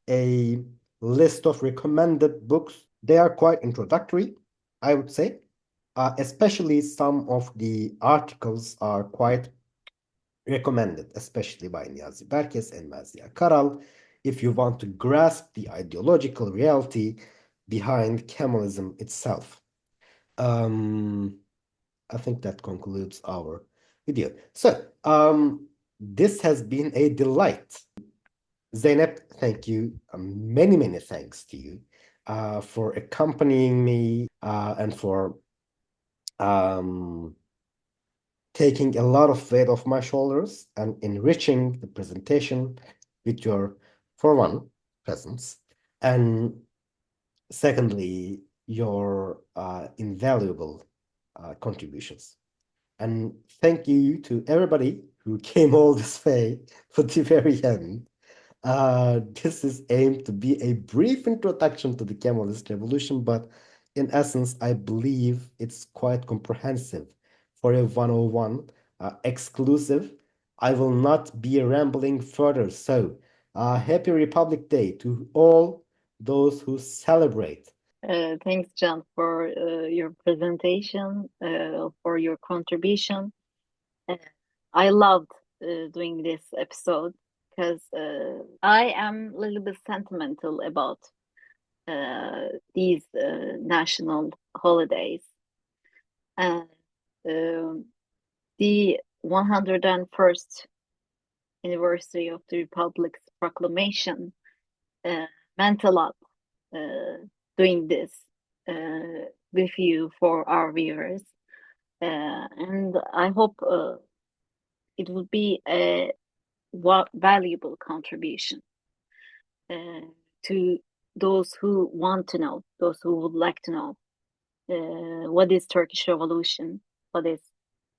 a list of recommended books. They are quite introductory, I would say. Especially some of the articles are quite recommended, especially by Niyazi Berkes and Mazia Karal, if you want to grasp the ideological reality behind Kemalism itself. I think that concludes our video. So, this has been a delight. Zeynep, thank you. Many, many thanks to you for accompanying me and for taking a lot of weight off my shoulders and enriching the presentation with your, for one, presence, and secondly, your invaluable contributions. And thank you to everybody who came all this way for the very end. This is aimed to be a brief introduction to the Kemalist Revolution, but in essence, I believe it's quite comprehensive for a 101 exclusive. I will not be rambling further. So, Happy Republic Day to all those who celebrate. Thanks, John, for your presentation, for your contribution. I loved doing this episode because I am a little bit sentimental about these national holidays. And the 101st anniversary of the Republic's proclamation meant a lot doing this with you for our viewers. And I hope it would be a valuable contribution to those who want to know, those who would like to know what is Turkish Revolution, what is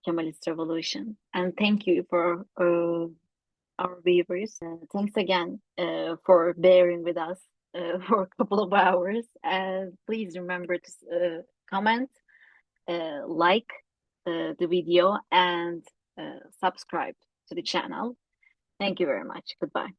Kemalist Revolution. And thank you for our viewers. Thanks again for bearing with us for a couple of hours. And please remember to comment, like the video, and subscribe to the channel. Thank you very much. Goodbye.